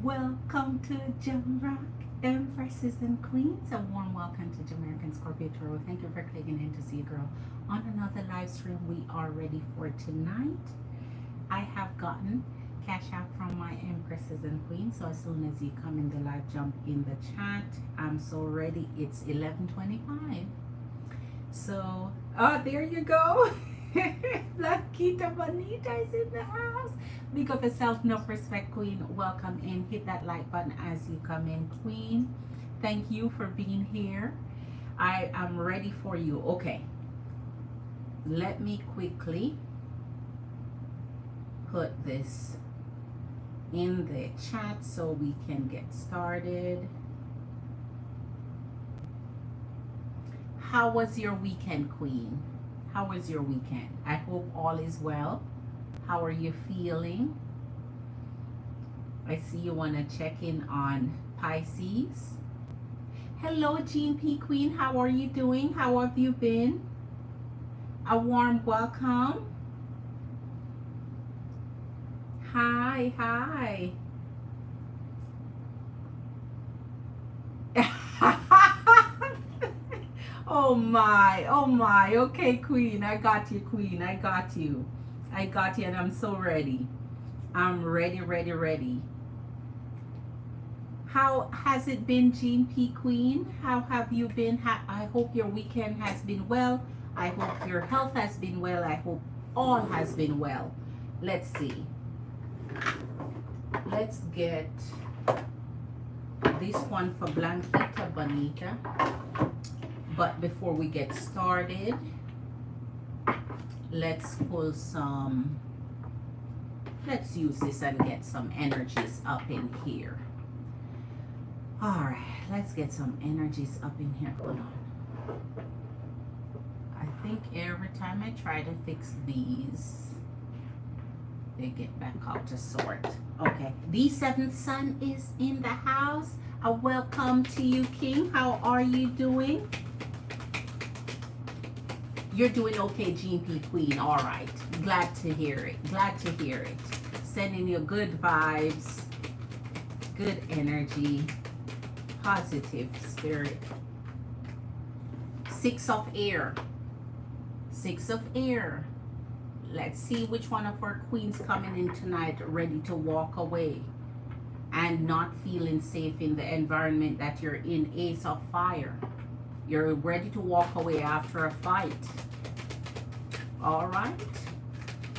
Welcome to Jamrock, Empresses and Queens. A warm welcome to JamericanScorpio Tarot. Thank you for clicking in to see a girl on another live stream. We are ready for tonight. I have gotten cash out from my Empresses and Queens. So as soon as you come in the live, jump in the chat. I'm so ready. It's 11:25. So, oh, there you go. Blanquita Bonita is in the house. Big up yourself, no respect, Queen. Welcome in. Hit that like button as you come in, Queen. Thank you for being here. I am ready for you. Okay. Let me quickly put this in the chat so we can get started. How was your weekend, Queen? How was your weekend? I hope all is well. How are you feeling? I see you want to check in on Pisces. Hello, Jean P. Queen. How are you doing? How have you been? A warm welcome. Hi, hi. Oh my, oh my. Okay, Queen. I got you, Queen. I got you. I got you, and I'm so ready. I'm ready, ready, ready. How has it been, Jean P. Queen? How have you been? I hope your weekend has been well. I hope your health has been well. I hope all has been well. Let's see. Let's get this one for Blanquita Bonita. But before we get started, let's pull some, let's use this and get some energies up in here. All right, let's get some energies up in here. Hold on. I think every time I try to fix these, they get back out to sort. Okay, the seventh sun is in the house. A welcome to you, King. How are you doing? You're doing okay, Jean P. Queen. All right. Glad to hear it. Glad to hear it. Sending you good vibes, good energy, positive spirit. Six of air. Six of air. Let's see which one of our queens coming in tonight ready to walk away and not feeling safe in the environment that you're in. Ace of fire. You're ready to walk away after a fight. All right.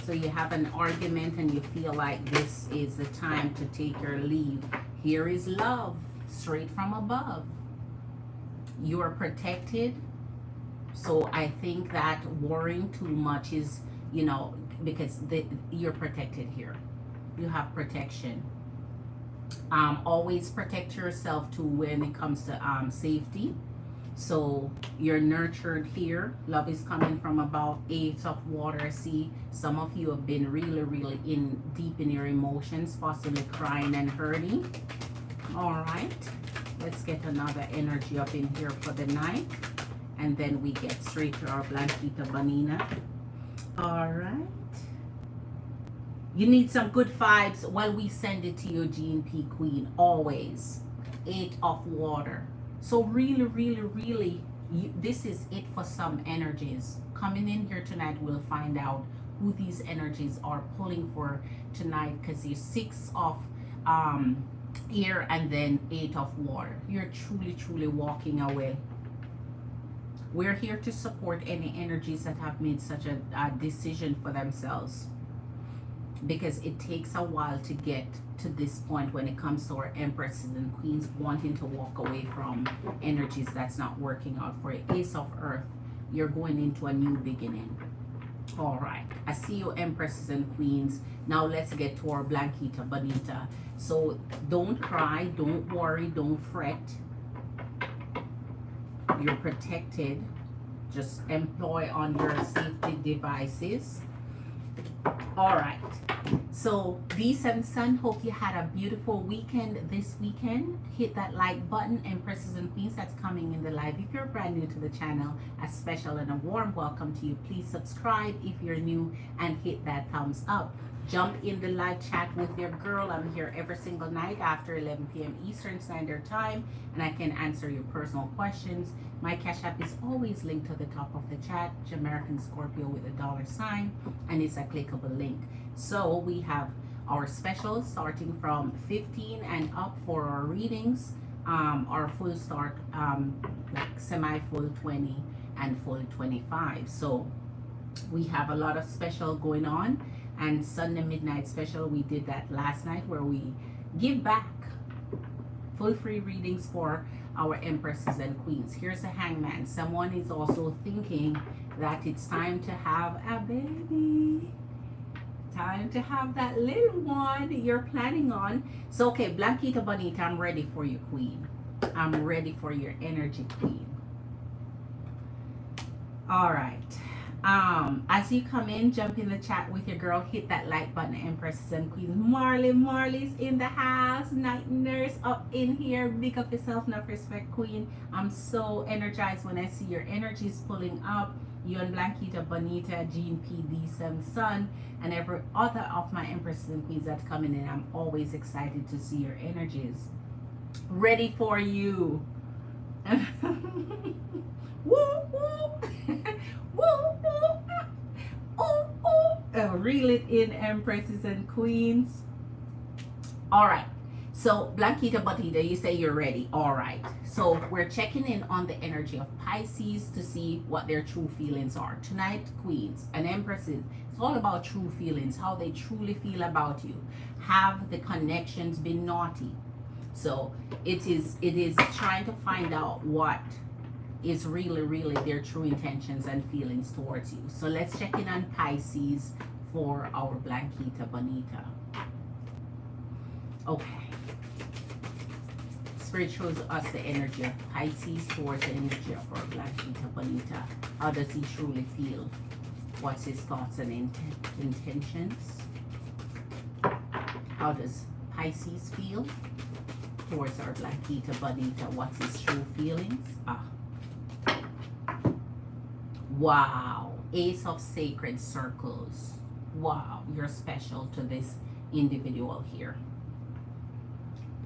So you have an argument and you feel like this is the time to take your leave. Here is love straight from above. You are protected. So I think that worrying too much is, you know, because you're protected here. You have protection. Always protect yourself too when it comes to safety. So you're nurtured here. Love is coming from above. Eight of water. See, some of you have been really, really deep in your emotions, possibly crying and hurting. All right. Let's get another energy up in here for the night. And then we get straight to our Blanquita Bonita. All right. You need some good vibes. Well, we send it to you, Jean P. Queen. Always. Eight of water. So really, really, really, this is it for some energies. Coming in here tonight, we'll find out who these energies are pulling for tonight, because you're six of air and then eight of water. You're truly, truly walking away. We're here to support any energies that have made such a decision for themselves, because it takes a while to get to this point when it comes to our empresses and queens wanting to walk away from energies that's not working out for you. Ace of earth, you're going into a new beginning. All right, I see you, empresses and queens. Now let's get to our Blanquita Bonita. So don't cry, don't worry, don't fret. You're protected. Just employ on your safety devices. All right. So, D7 Sun, hope you had a beautiful weekend this weekend. Hit that like button, Empresses and Queens that's coming in the live. If you're brand new to the channel, a special and a warm welcome to you. Please subscribe if you're new and hit that thumbs up. Jump in the live chat with your girl. I'm here every single night after 11 p.m. Eastern Standard Time, and I can answer your personal questions. My Cash App is always linked to the top of the chat, JamericanScorpio with a $, and it's a clickable link. So we have our specials starting from 15 and up for our readings. Our full start, like semi-full 20 and full 25. So we have a lot of special going on. And Sunday midnight special, we did that last night where we give back full free readings for our Empresses and Queens. Here's a Hangman. Someone is also thinking that it's time to have a baby. Time to have that little one you're planning on. So, okay, Blanquita Bonita, I'm ready for you, Queen. I'm ready for your energy, Queen. All right. As you come in, jump in the chat with your girl, hit that like button, Empresses and Queens. Marley's in the house. Night Nurse up in here. Big up yourself, enough respect, Queen. I'm so energized when I see your energies pulling up. You and Blanquita Bonita, Jean P. D7 Sun, and every other of my Empresses and Queens that's coming in. I'm always excited to see your energies. Ready for you. Woo, woo. Woo, woo. Oh, oh. Reel it in, Empresses and Queens. All right. So, Blanquita Bonita, you say you're ready. All right. So, we're checking in on the energy of Pisces to see what their true feelings are. Tonight, Queens and Empresses, it's all about true feelings, how they truly feel about you. Have the connections been naughty? So, it is trying to find out what is really their true intentions and feelings towards you. So, let's check in on Pisces for our Blanquita Bonita. Okay. Spirit shows us the energy of Pisces towards the energy of our Blanquita Bonita. How does he truly feel? What's his thoughts and intentions? How does Pisces feel towards our Blanquita Bonita? What's his true feelings? Wow. Ace of Sacred Circles. Wow. You're special to this individual here.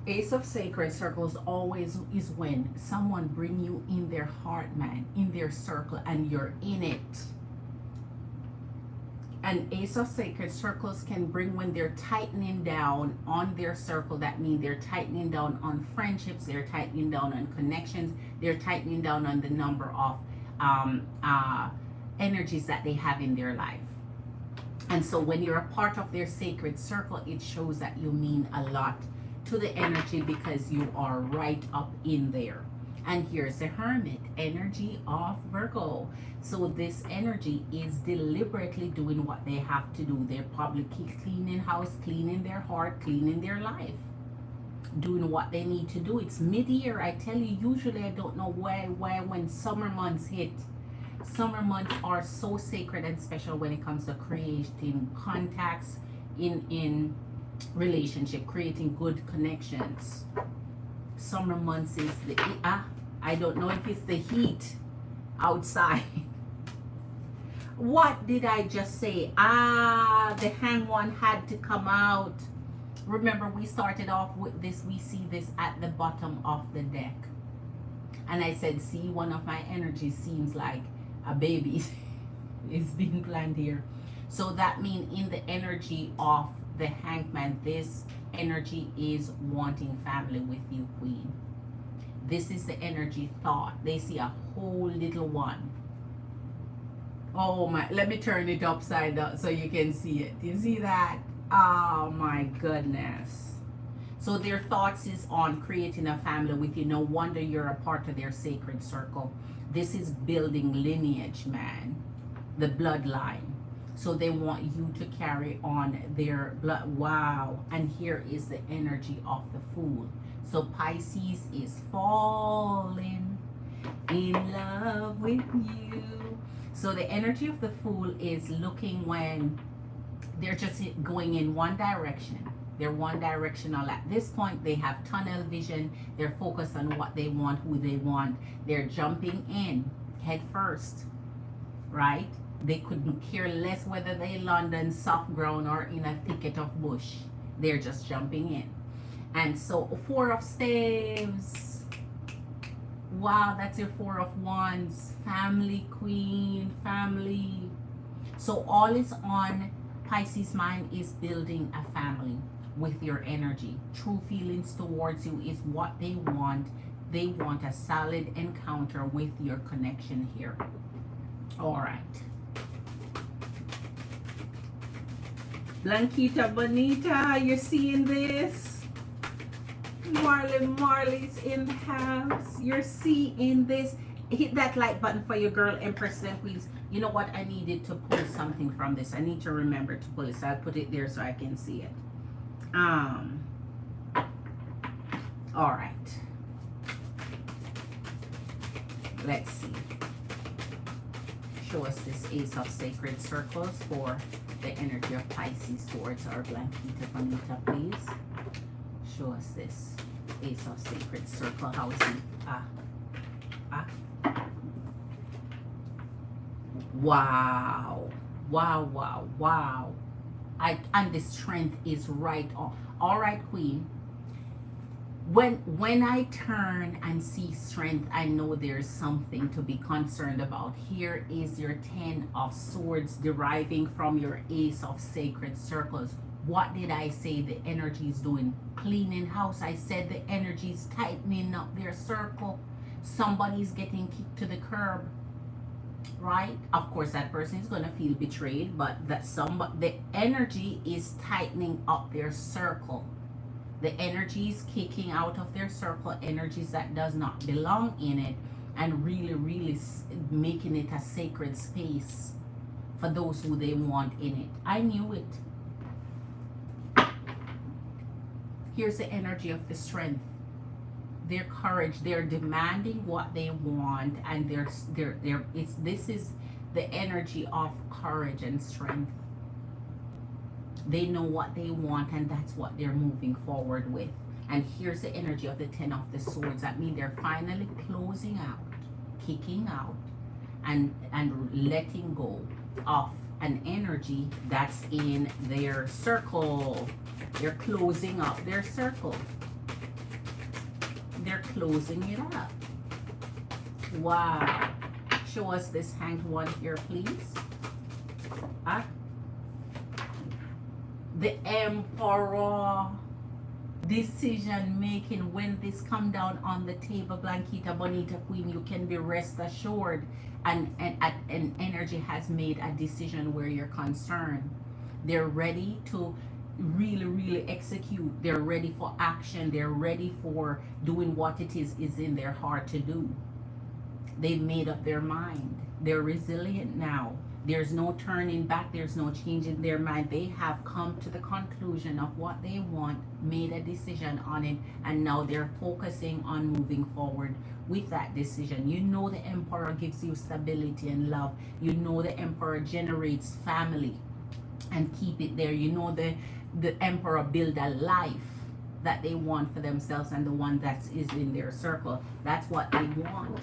Ace of Sacred Circles always is when someone bring you in their heart, man, in their circle, and you're in it. And Ace of Sacred Circles can bring when they're tightening down on their circle. That means they're tightening down on friendships, they're tightening down on connections, they're tightening down on the number of energies that they have in their life. And so when you're a part of their sacred circle, it shows that you mean a lot to the energy because you are right up in there. And here's the Hermit, energy of Virgo. So this energy is deliberately doing what they have to do. They're probably cleaning house, cleaning their heart, cleaning their life, doing what they need to do. It's mid-year. I tell you, usually I don't know why when summer months hit. Summer months are so sacred and special when it comes to creating contacts in relationship, creating good connections. Summer months is the I don't know if it's the heat outside. What did I just say? The hang one had to come out. Remember, we started off with this. We see this at the bottom of the deck, and I said, see, one of my energies seems like a baby is being planned here. So that means in the energy of the hangman, this energy is wanting family with you, Queen. This is the energy thought. They see a whole little one. Oh my, let me turn it upside down so you can see it. You see that? Oh my goodness. So their thoughts is on creating a family with you. No wonder you're a part of their sacred circle. This is building lineage, man. The bloodline. So they want you to carry on their blood. Wow. And here is the energy of the Fool. So Pisces is falling in love with you. So the energy of the Fool is looking when They're just going in one direction. They're one directional at this point. They have tunnel vision. They're focused on what they want, who they want. They're jumping in head first, right? They couldn't care less whether they land on soft ground or in a thicket of bush. They're just jumping in. And so 4 of staves. Wow, that's your 4 of wands. Family, queen, family. So all is on Pisces' mind is building a family with your energy. True feelings towards you is what they want. They want a solid encounter with your connection here. All right. Blanquita Bonita, you're seeing this? Marley's in the house. You're seeing this. Hit that like button for your girl, Empress and Queens. You know what? I needed to pull something from this. I need to remember to pull it. So I'll put it there so I can see it. All right. Let's see. Show us this Ace of Sacred Circles for the energy of Pisces towards our Blanquita Bonita, please. Show us this Ace of Sacred Circle. How is it? Wow. Wow, wow, wow. And the strength is right on. All right, Queen. When I turn and see strength, I know there's something to be concerned about. Here is your 10 of Swords deriving from your Ace of Sacred Circles. What did I say the energy is doing? Cleaning house. I said the energy is tightening up their circle. Somebody's getting kicked to the curb, right? Of course, that person is going to feel betrayed, but the energy is tightening up their circle. The energy is kicking out of their circle, energies that does not belong in it, and really making it a sacred space for those who they want in it. I knew it. Here's the energy of the strength. Their courage. They're demanding what they want, and this is the energy of courage and strength. They know what they want, and that's what they're moving forward with. And here's the energy of the 10 of the Swords. That means they're finally closing out, kicking out, and letting go of an energy that's in their circle. They're closing up their circle. They're closing it up. Wow. Show us this Hanged One here, please. The Emperor. Decision making. When this come down on the table, Blanquita Bonita Queen, you can be rest assured and energy has made a decision where you're concerned. They're ready to really execute. They're ready for action. They're ready for doing what it is in their heart to do. They've made up their mind. They're resilient now. There's no turning back. There's no changing their mind. They have come to the conclusion of what they want, made a decision on it, and now they're focusing on moving forward with that decision. You know the Emperor gives you stability and love. You know the Emperor generates family and keep it there. You know the Emperor build a life that they want for themselves and the one that is in their circle. That's what they want.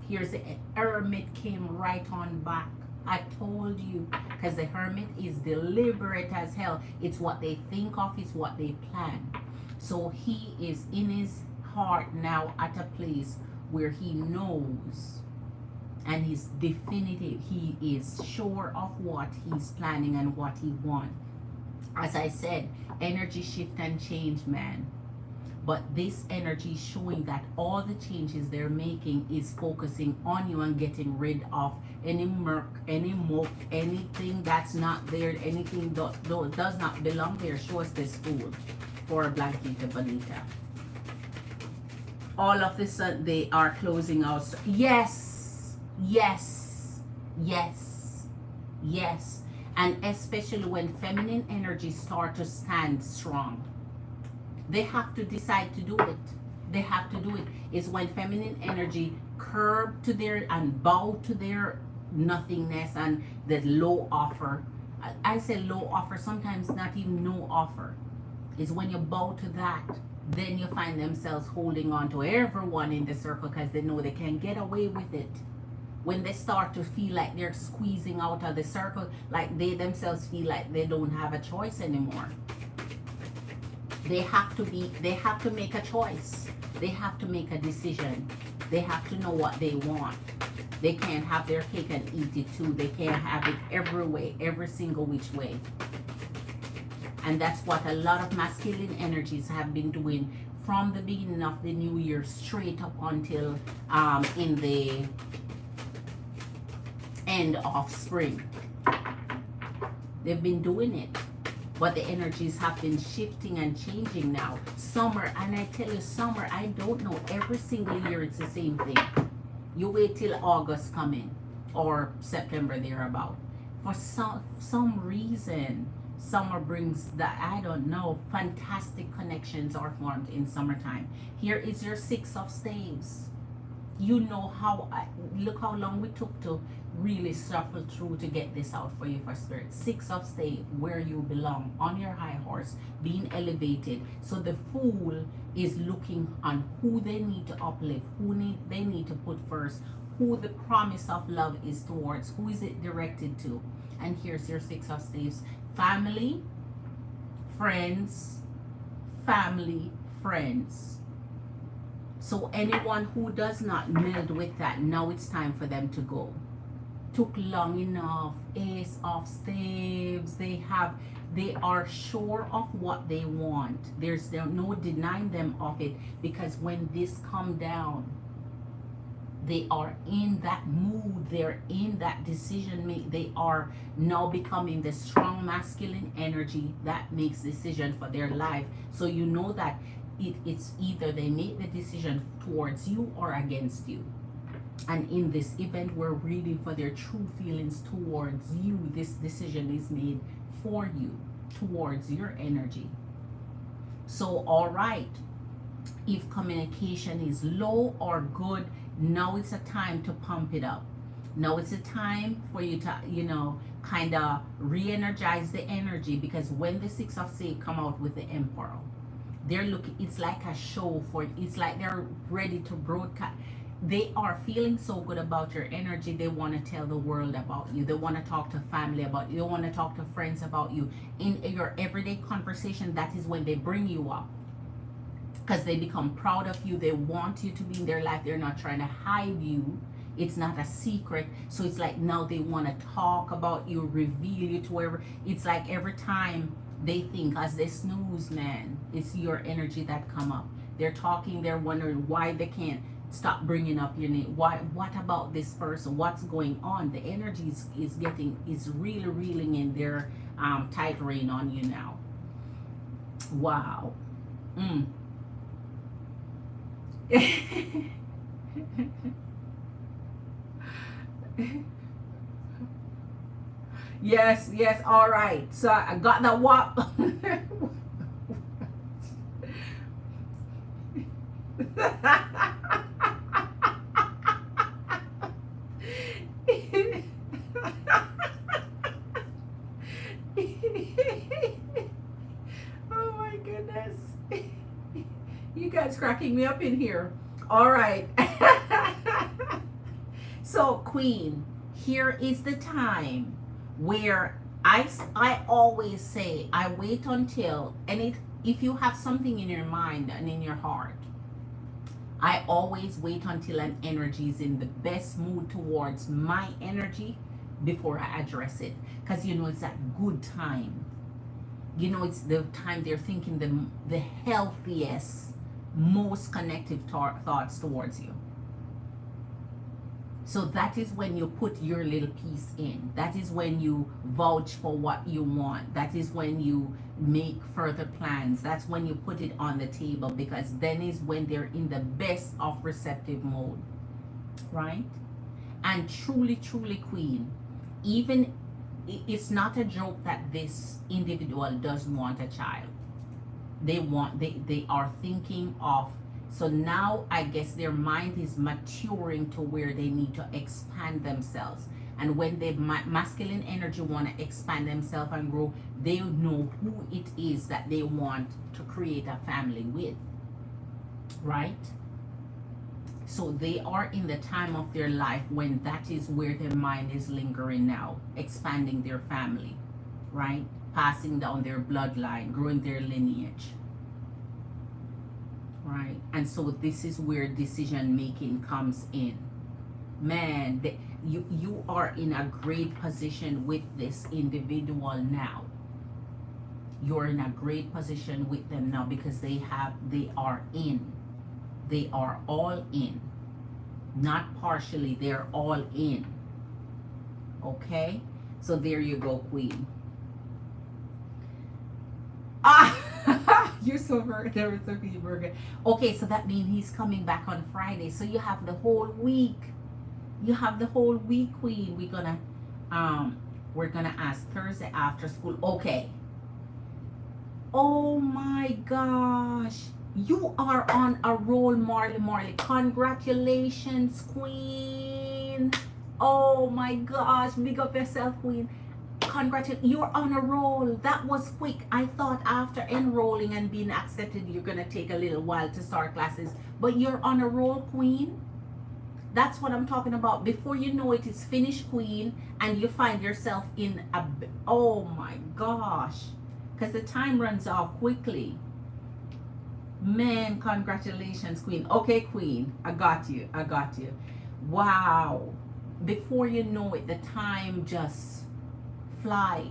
Here's the Hermit came right on back. I told you, because the Hermit is deliberate as hell. It's what they think of, it's what they plan. So he is in his heart now at a place where he knows and he's definitive. He is sure of what he's planning and what he wants. As I said, energy shift and change, man. But this energy is showing that all the changes they're making is focusing on you and getting rid of any murk, any muck, anything that's not there, anything that does not belong there. Show us this Fool for Blanquita Bonita. All of a sudden they are closing out. Yes, yes, yes, yes. And especially when feminine energy start to stand strong. They have to decide to do it. They have to do it. It's when feminine energy curb to their and bow to their nothingness and the low offer I say low offer, sometimes not even no offer. Is when you bow to that, then you find themselves holding on to everyone in the circle because they know they can get away with it. When they start to feel like they're squeezing out of the circle, like they themselves feel like they don't have a choice anymore. They have to make a choice. They have to make a decision. They have to know what they want. They can't have their cake and eat it too. They can't have it every way, every single which way. And that's what a lot of masculine energies have been doing from the beginning of the new year straight up until in the end of spring. They've been doing it. But the energies have been shifting and changing now. Summer, and I tell you, summer, I don't know, every single year it's the same thing. You wait till August come in, or September thereabout. For some reason, summer brings that, I don't know, fantastic connections are formed in summertime. Here is your 6 of staves. You know how, look how long we took to really shuffle through to get this out for you for spirit. 6 of staves, where you belong, on your high horse, being elevated. So the fool is looking on who they need to uplift, they need to put first, who the promise of love is towards, who is it directed to. And here's your 6 of staves. Family, friends, family, friends. So anyone who does not meld with that, now it's time for them to go. Took long enough. Ace of staves. They are sure of what they want. There's no denying them of it, because when this come down, they are in that mood, they're in that decision make. They are now becoming the strong masculine energy that makes decision for their life. So you know that it's either they make the decision towards you or against you. And in this event, we're reading for their true feelings towards you. This decision is made for you, towards your energy. So, all right, if communication is low or good, now it's a time to pump it up. Now it's a time for you to, kind of re-energize the energy, because when the 6 of Spades come out with the Emperor, they're looking, it's like a show it's like they're ready to broadcast. They are feeling so good about your energy. They want to tell the world about you. They want to talk to family about you. They want to talk to friends about you. In your everyday conversation, that is when they bring you up, because they become proud of you. They want you to be in their life. They're not trying to hide you. It's not a secret. So it's like now they want to talk about you, reveal you to wherever. It's like every time they think, as they snooze, man, it's your energy that come up. They're talking, they're wondering why they can't stop bringing up your name. What about this person? What's going on? The energy is really reeling in their tight rein on you now. Wow. Yes, all right. So I got the whop. Oh my goodness. You guys cracking me up in here. All right. So, Queen, here is the time where I always say, I wait until, and if you have something in your mind and in your heart, I always wait until an energy is in the best mood towards my energy before I address it. Because it's that good time. It's the time they're thinking the healthiest, most connective thoughts towards you. So that is when you put your little piece in. That is when you vouch for what you want. That is when you make further plans. That's when you put it on the table, because then is when they're in the best of receptive mode, right? And truly, Queen, even it's not a joke that this individual doesn't want a child. They are thinking of. So now I guess their mind is maturing to where they need to expand themselves. And when the masculine energy want to expand themselves and grow, they know who it is that they want to create a family with, right? So they are in the time of their life when that is where their mind is lingering now, expanding their family, right? Passing down their bloodline, growing their lineage, right? And so this is where decision making comes in. Man, you are in a great position with this individual now. You're in a great position with them now because they are in. They are all in. Not partially, they're all in. Okay? So there you go, Queen. Ah, you're so very burger. Okay, so that means he's coming back on Friday. So you have the whole week. You have the whole week, Queen. We're gonna ask Thursday after school. Okay. Oh my gosh. You are on a roll, Marley. Congratulations, Queen. Oh my gosh. Big up yourself, Queen. Congratulations. You're on a roll. That was quick. I thought after enrolling and being accepted, you're going to take a little while to start classes. But you're on a roll, Queen. That's what I'm talking about. Before you know it, it's finished, Queen. And you find yourself in a... Oh my gosh. Because the time runs off quickly. Man, congratulations, Queen. Okay, Queen, I got you. Wow. Before you know it, the time just fly.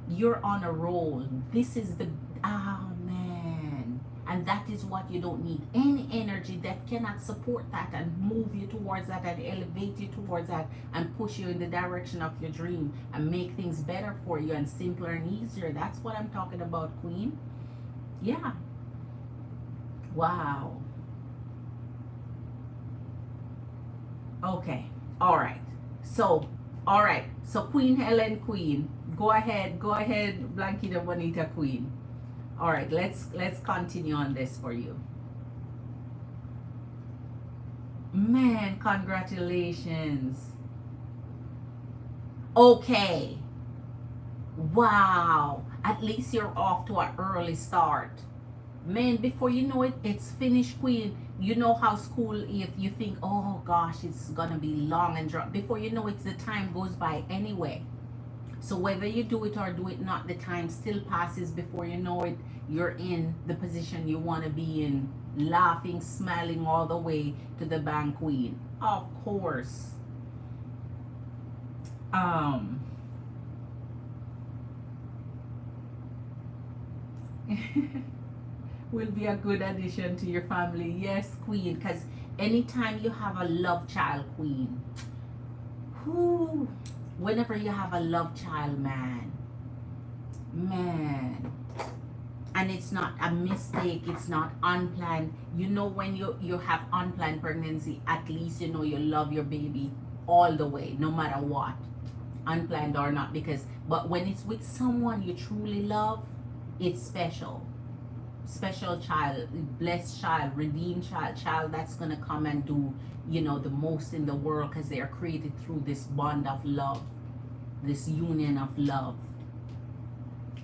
You're on a roll. This is the... Oh, man. And that is what you don't need. Any energy that cannot support that and move you towards that and elevate you towards that and push you in the direction of your dream and make things better for you and simpler and easier. That's what I'm talking about, Queen. Yeah. Wow. Okay. All right. So Queen Helen, Queen. Go ahead, Blanquita Bonita, Queen. All right, let's continue on this for you. Man, congratulations. Okay. Wow. At least you're off to an early start. Man, before you know it, it's finished, Queen. You know how school, if you think, oh gosh, it's gonna be long and drop. Before you know it, the time goes by anyway. So whether you do it or do it not, the time still passes. Before you know it, you're in the position you want to be in, laughing, smiling all the way to the bank, Queen. Of course. Will be a good addition to your family. Yes, Queen, because anytime you have a love child, Queen, whenever you have a love child, man, and it's not a mistake, it's not unplanned. You know, when you have unplanned pregnancy, at least you know you love your baby all the way, no matter what, unplanned or not. But when it's with someone you truly love, it's special child, blessed child, redeemed child that's gonna come and do, you know, the most in the world, because they are created through this bond of love, this union of love.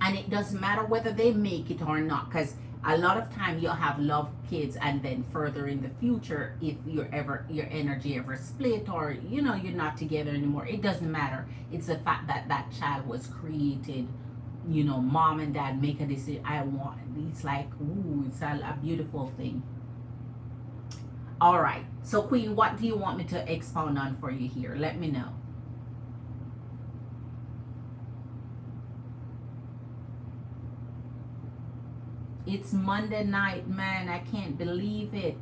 And it doesn't matter whether they make it or not, because a lot of time you'll have love kids, and then further in the future, if your energy ever split, or you know you're not together anymore, it doesn't matter. It's the fact that that child was created, you know, mom and dad make a decision. It's like, ooh, it's a beautiful thing. All right, so Queen, what do you want me to expound on for you here? Let me know. It's Monday night, man. I can't believe it.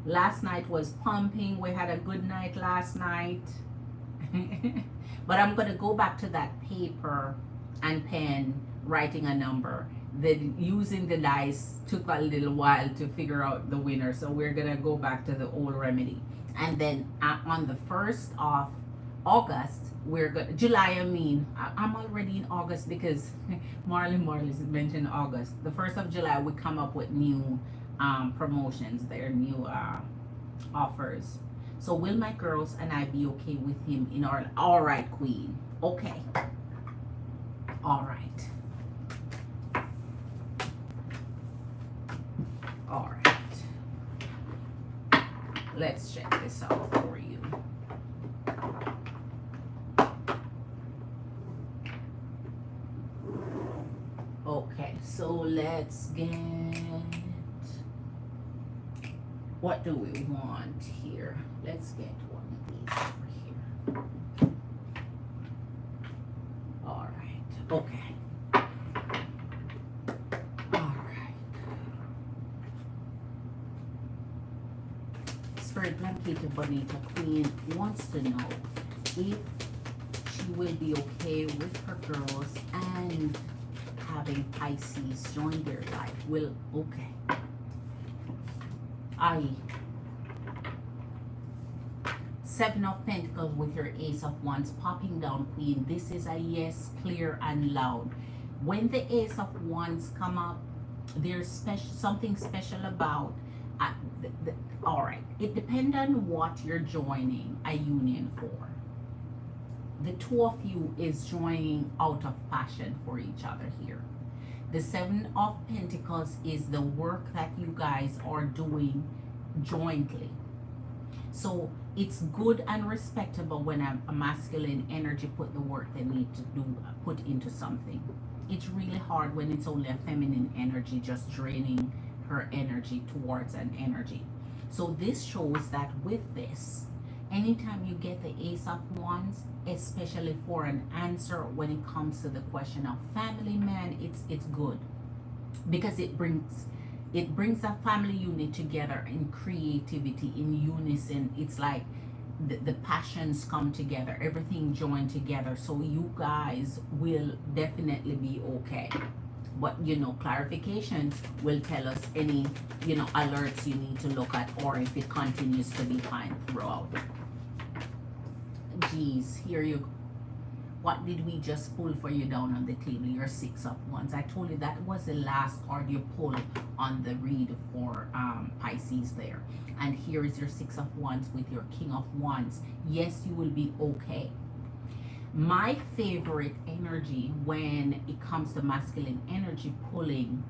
Last night was pumping. We had a good night last night. But I'm going to go back to that paper and pen, writing a number. Using the dice took a little while to figure out the winner. So we're going to go back to the old remedy. And then on the 1st of August, July, I'm already in August because Marley's mentioned August. The 1st of July, we come up with new promotions. There are new offers. So will my girls and I be okay with him in our, all right, Queen. Okay. All right. All right. Let's check this out for you. Okay, so let's get, what do we want here? Let's get one of these over here. All right, okay. All right. Spirit Blanquita Bonita Queen wants to know if she will be okay with her girls and having Pisces join their life. Will, okay. Seven of Pentacles with your Ace of Wands popping down, Queen. This is a yes, clear and loud. When the Ace of Wands come up, there's something special about all right. It depends on what you're joining a union for. The two of you is joining out of passion for each other here. The Seven of Pentacles is the work that you guys are doing jointly. So it's good and respectable when a masculine energy put the work they need to do, put into something. It's really hard when it's only a feminine energy just draining her energy towards an energy. So this shows that with this, anytime you get the Ace of Wands, especially for an answer when it comes to the question of family man, it's good because it brings a family unit together in creativity, in unison. It's like the passions come together, everything joined together, so you guys will definitely be okay. But you know, clarifications will tell us any, you know, alerts you need to look at, or if it continues to be fine throughout. Geez, here you go. What did we just pull for you down on the table? Your Six of Wands. I told you that was the last card you pulled on the read for Pisces there. And here is your Six of Wands with your King of Wands. Yes, you will be okay. My favorite energy when it comes to masculine energy pulling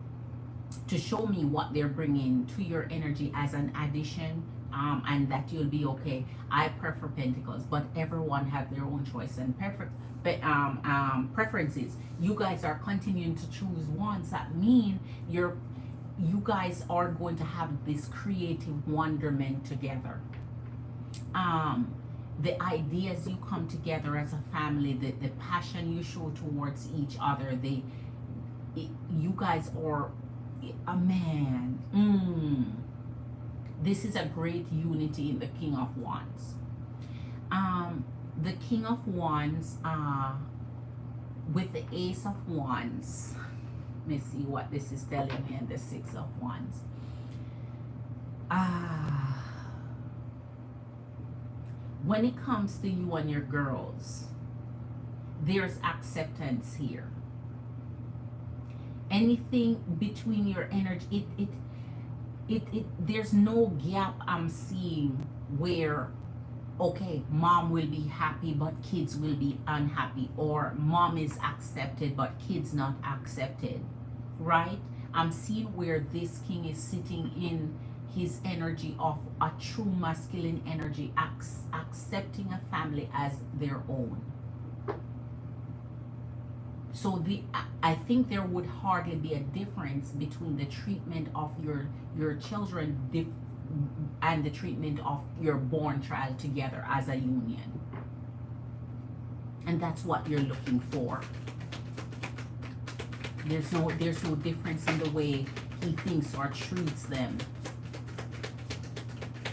to show me what they're bringing to your energy as an addition, and that you'll be okay. I prefer Pentacles, but everyone have their own choice and preferences. You guys are continuing to choose ones that mean you guys are going to have this creative wonderment together. The ideas you come together as a family, the passion you show towards each other, you guys are a man. This is a great unity in the King of Wands. The King of Wands with the Ace of Wands. Let me see what this is telling me, and the Six of Wands. When it comes to you and your girls, there's acceptance here. Anything between your energy, there's no gap I'm seeing where, okay, mom will be happy but kids will be unhappy, or mom is accepted but kids not accepted, right? I'm seeing where this king is sitting in his energy of a true masculine energy, accepting a family as their own. So I think there would hardly be a difference between the treatment of your children and the treatment of your born child together as a union. And that's what you're looking for. There's no difference in the way he thinks or treats them.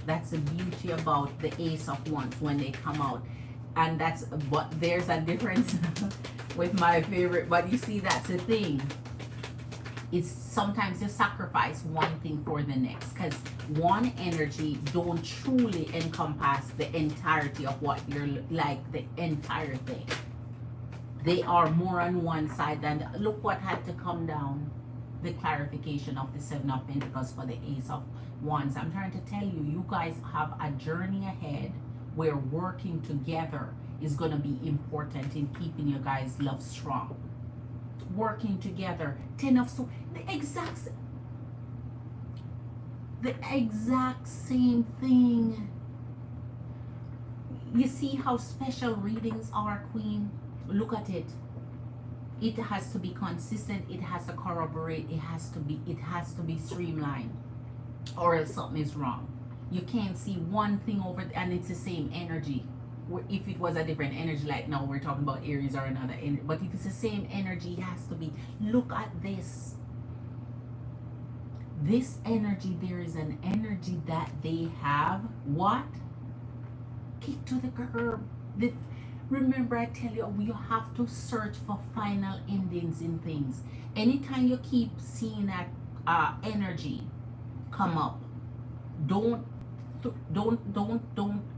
That's the beauty about the Ace of Wands when they come out. And that's, but there's a difference with my favorite, but you see, that's the thing. It's sometimes you sacrifice one thing for the next, because one energy don't truly encompass the entirety of what you're like, the entire thing. They are more on one side than, look what had to come down. the clarification of the Seven of Pentacles for the Ace of Wands. I'm trying to tell you, you guys have a journey ahead where working together is going to be important in keeping your guys' love strong. Working together. Ten of Swords. The exact same thing. You see how special readings are, Queen? Look at it. It has to be consistent. It has to corroborate. It has to be streamlined, or else something is wrong. You can't see one thing over and it's the same energy. If it was a different energy, like now we're talking about Aries or another energy, but if it's the same energy, it has to be. Look at this. This energy, there is an energy that they have. What? Kick to the curb. Remember, I tell you, you have to search for final endings in things. Anytime you keep seeing that energy come up, don't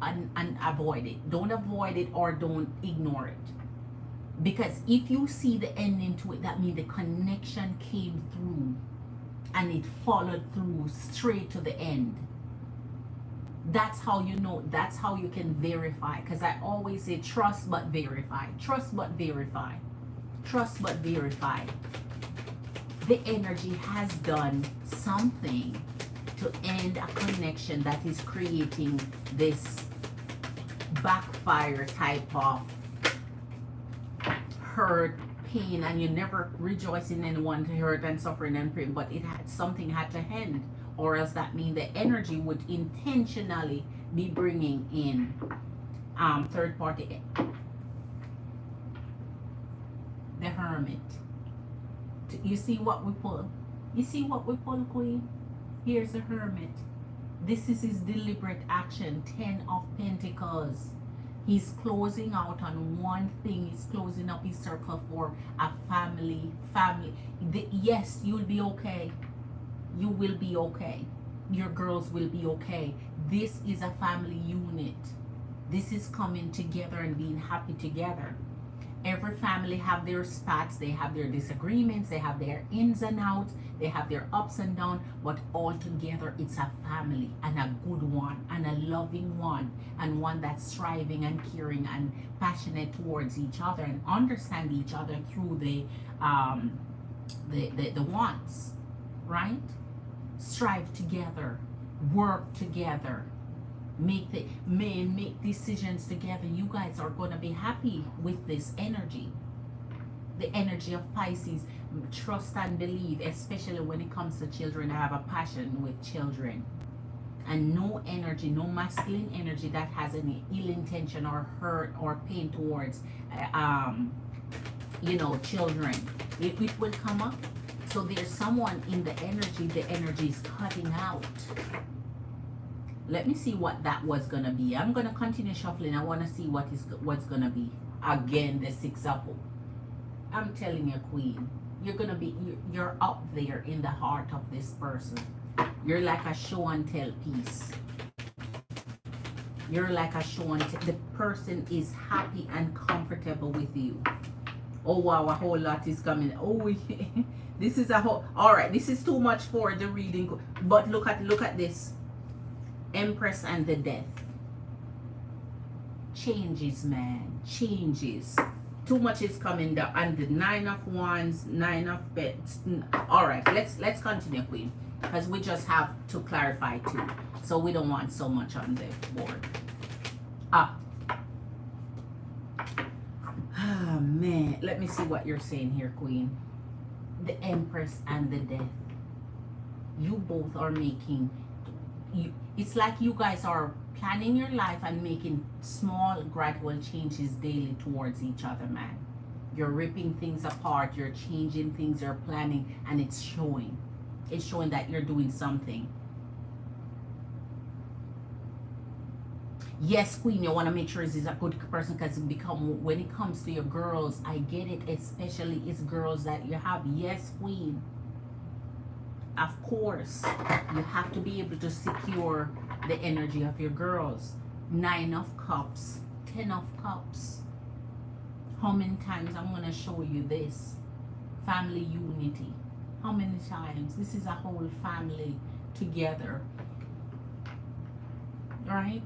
and avoid it. Don't avoid it or don't ignore it. Because if you see the ending to it, that means the connection came through and it followed through straight to the end. That's how you know, that's how you can verify. Because I always say trust but verify. Trust but verify. Trust but verify. The energy has done something to end a connection that is creating this backfire type of hurt, pain, and you never rejoice in anyone to hurt and suffering and pain, but something had to end, or else that means the energy would intentionally be bringing in third party. The Hermit. You see what we pull? You see what we pull, Queen? Here's the Hermit. This is his deliberate action. 10 of Pentacles. He's closing out on one thing. He's closing up his circle for a family. Yes, you'll be okay. You will be okay. Your girls will be okay. This is a family unit. This is coming together and being happy together. Every family have their spats, they have their disagreements, they have their ins and outs, they have their ups and downs, but all together it's a family, and a good one, and a loving one, and one that's striving and caring and passionate towards each other and understand each other through the wants, right? Strive together, work together, make decisions together. You guys are going to be happy with this energy. The energy of Pisces. Trust and believe, especially when it comes to children. I have a passion with children, and no energy, no masculine energy that has any ill intention or hurt or pain towards children. It will come up. So there's someone in the energy is cutting out. Let me see what that was going to be. I'm going to continue shuffling. I want to see what's going to be. Again, the Six of. I'm telling you, Queen, you're up there in the heart of this person. You're like a show and tell piece. You're like a show and tell. The person is happy and comfortable with you. Oh, wow, a whole lot is coming. Oh, yeah. This is a whole. All right, this is too much for the reading. But look at this. Empress and the Death. Changes, man. Changes. Too much is coming down. And the Nine of Wands, Nine of Beds. All right, let's continue, Queen, because we just have to clarify too. So we don't want so much on the board. Ah, man. Let me see what you're saying here, Queen. The Empress and the Death. You both are making. It's like you guys are planning your life and making small gradual changes daily towards each other, man. You're ripping things apart, you're changing things, you're planning, and it's showing that you're doing something. Yes, Queen, you want to make sure this is a good person, because when it comes to your girls, I get it, especially it's girls that you have. Yes, Queen. Of course, you have to be able to secure the energy of your girls. 9 of Cups, 10 of Cups. How many times I'm going to show you this? Family unity. How many times? This is a whole family together, right?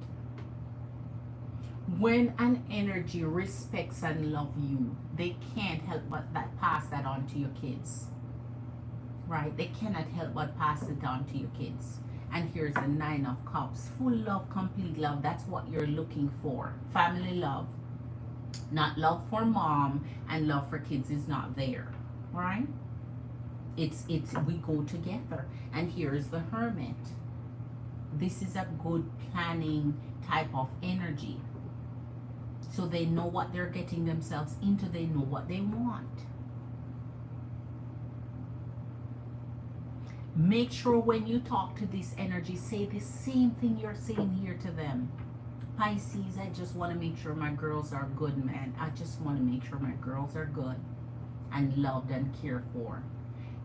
When an energy respects and love you, they can't help but that pass that on to your kids, right? They cannot help but pass it on to your kids. And here's the Nine of Cups. Full love, complete love. That's what you're looking for. Family love. Not love for mom and love for kids is not there, right? It's we go together. And here's the Hermit. This is a good planning type of energy. So they know what they're getting themselves into. They know what they want. Make sure when you talk to this energy, say the same thing you're saying here to them. Pisces, I just want to make sure my girls are good, man. I just want to make sure my girls are good and loved and cared for.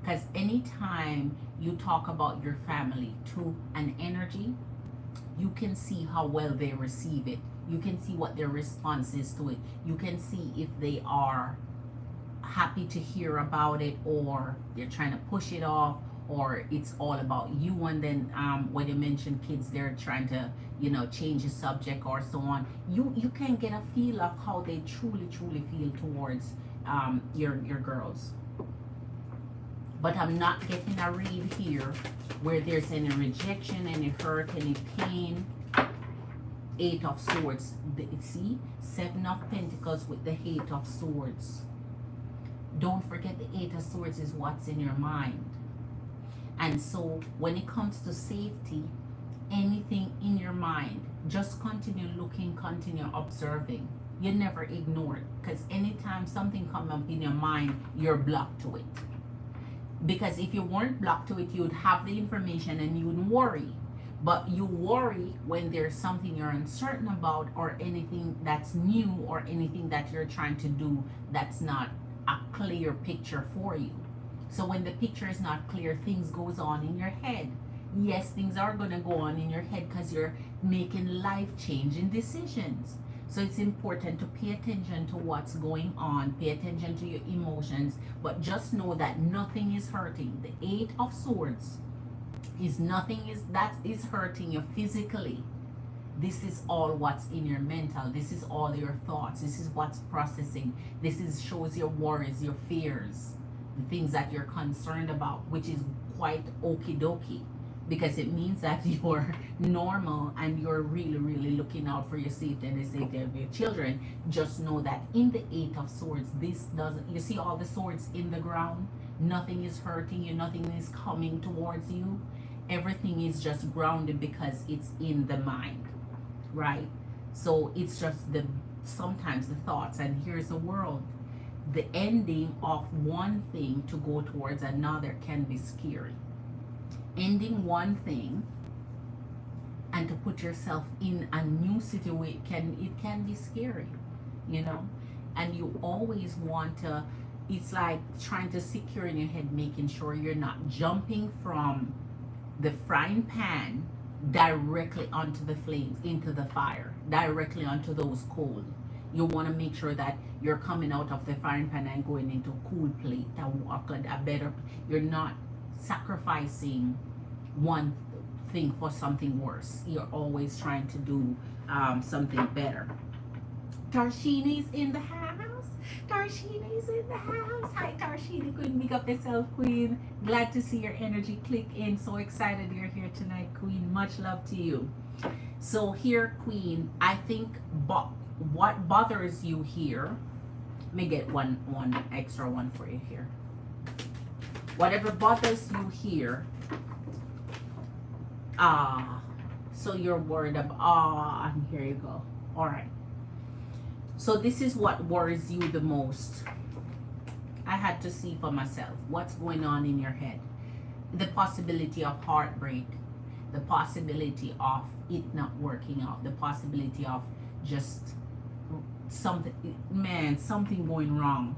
Because anytime you talk about your family to an energy, you can see how well they receive it. You can see what their response is to it. You can see if they are happy to hear about it, or they're trying to push it off, or it's all about you. And then when you mention kids, they're trying to, change the subject or so on. You can get a feel of how they truly feel towards your girls. But I'm not getting a read here where there's any rejection, any hurt, any pain. Eight of Swords. See? Seven of Pentacles with the Eight of Swords. Don't forget the Eight of Swords is what's in your mind. And so when it comes to safety, anything in your mind, just continue looking, continue observing. You never ignore it. Because anytime something comes up in your mind, you're blocked to it. Because if you weren't blocked to it, you'd have the information and you wouldn't worry. But you worry when there's something you're uncertain about, or anything that's new, or anything that you're trying to do that's not a clear picture for you. So when the picture is not clear, things goes on in your head. Yes, things are going to go on in your head because you're making life-changing decisions. So it's important to pay attention to what's going on, pay attention to your emotions, but just know that nothing is hurting. The Eight of Swords is nothing that is hurting you physically. This is all what's in your mental. This is all your thoughts. This is what's processing. Shows your worries, your fears, the things that you're concerned about, which is quite okie dokie, because it means that you're normal and you're really looking out for your safety and the safety of your children. Just know that in the Eight of Swords, you see all the swords in the ground? Nothing is hurting you, nothing is coming towards you. Everything is just grounded because it's in the mind, right? So it's just sometimes the thoughts. And here's the world. The ending of one thing to go towards another can be scary. Ending one thing and to put yourself in a new situation can be scary, and you always want to, it's like trying to secure in your head, making sure you're not jumping from the frying pan directly onto the flames, into the fire, directly onto those coals. You want to make sure that you're coming out of the frying pan and going into a cool plate, a better, you're not sacrificing one thing for something worse. You're always trying to do something better. Tarshini's in the house. Tarshini's in the house. Hi, Tarshini. Queen, big up yourself, Queen. Glad to see your energy click in. So excited you're here tonight, Queen. Much love to you. So here, Queen, I think what bothers you here, let me get one extra one for you here. Whatever bothers you here, so you're worried about, and here you go. All right. So this is what worries you the most. I had to see for myself what's going on in your head. The possibility of heartbreak, the possibility of it not working out, the possibility of just something going wrong.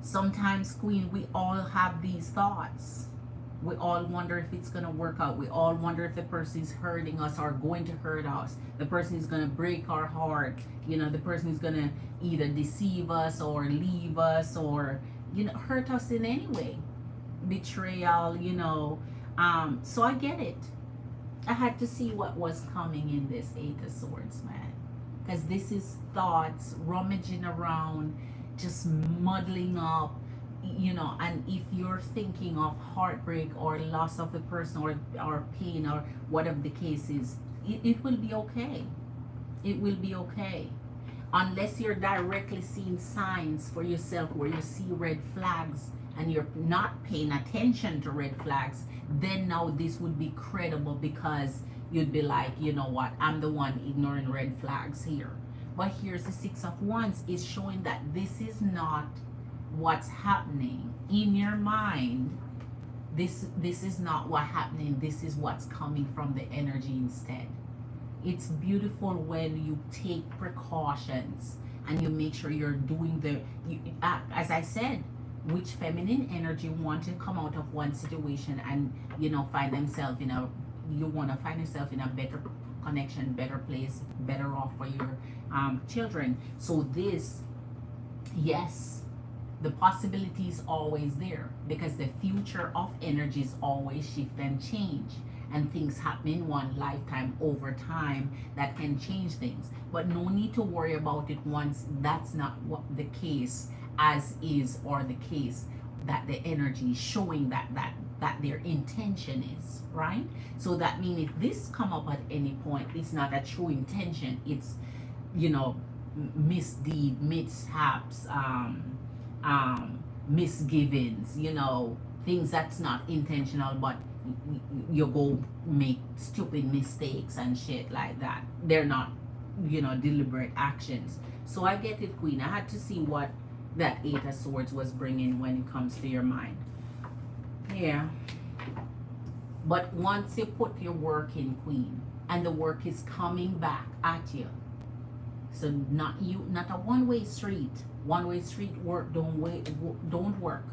Sometimes, Queen, we all have these thoughts. We all wonder if it's going to work out. We all wonder if the person is hurting us or going to hurt us. The person is going to break our heart. The person is going to either deceive us or leave us or, hurt us in any way. betrayal, you know. So I get it. I had to see what was coming in this Eight of Swords, man. Because this is thoughts rummaging around, just muddling up, you know. And if you're thinking of heartbreak or loss of the person, or pain, or whatever the case is, it will be okay. It will be okay. Unless you're directly seeing signs for yourself where you see red flags and you're not paying attention to red flags, then now this would be credible, because you'd be like, you know what, I'm the one ignoring red flags here. But here's the Six of Wands is showing that this is not what's happening in your mind. This is not what's happening. This is what's coming from the energy instead. It's beautiful when you take precautions and you make sure you're doing as I said, which feminine energy want to come out of one situation and, you know, find themselves in you want to find yourself in a better connection, better place, better off for your children. So this, yes, the possibility is always there, because the future of energies always shift and change, and things happen in one lifetime over time that can change things. But no need to worry about it once that's not what the case as is, or the case that the energy is showing that their intention is, right? So that means if this come up at any point, it's not a true intention. It's, you know, misdeed, mishaps, misgivings, you know, things that's not intentional, but you go make stupid mistakes and shit like that. They're not, you know, deliberate actions. So I get it, Queen. I had to see what that Eight of Swords was bringing when it comes to your mind. Yeah. But once you put your work in, Queen, and the work is coming back at you, so not a one-way street. One-way street work don't work.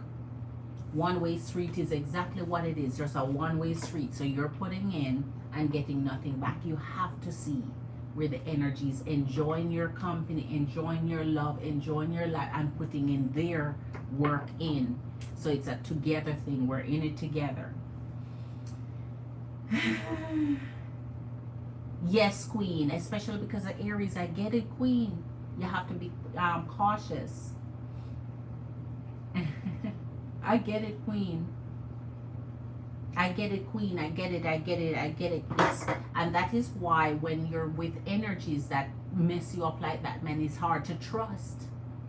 One-way street is exactly what it is, just a one-way street. So you're putting in and getting nothing back. You have to see where the energy is, enjoying your company, enjoying your love, enjoying your life, and putting in their work in. So it's a together thing. We're in it together. Yes, Queen, especially because of Aries. I get it, Queen. You have to be cautious. I get it, Queen. I get it, Queen. I get it. And that is why when you're with energies that mess you up like that, man, it's hard to trust.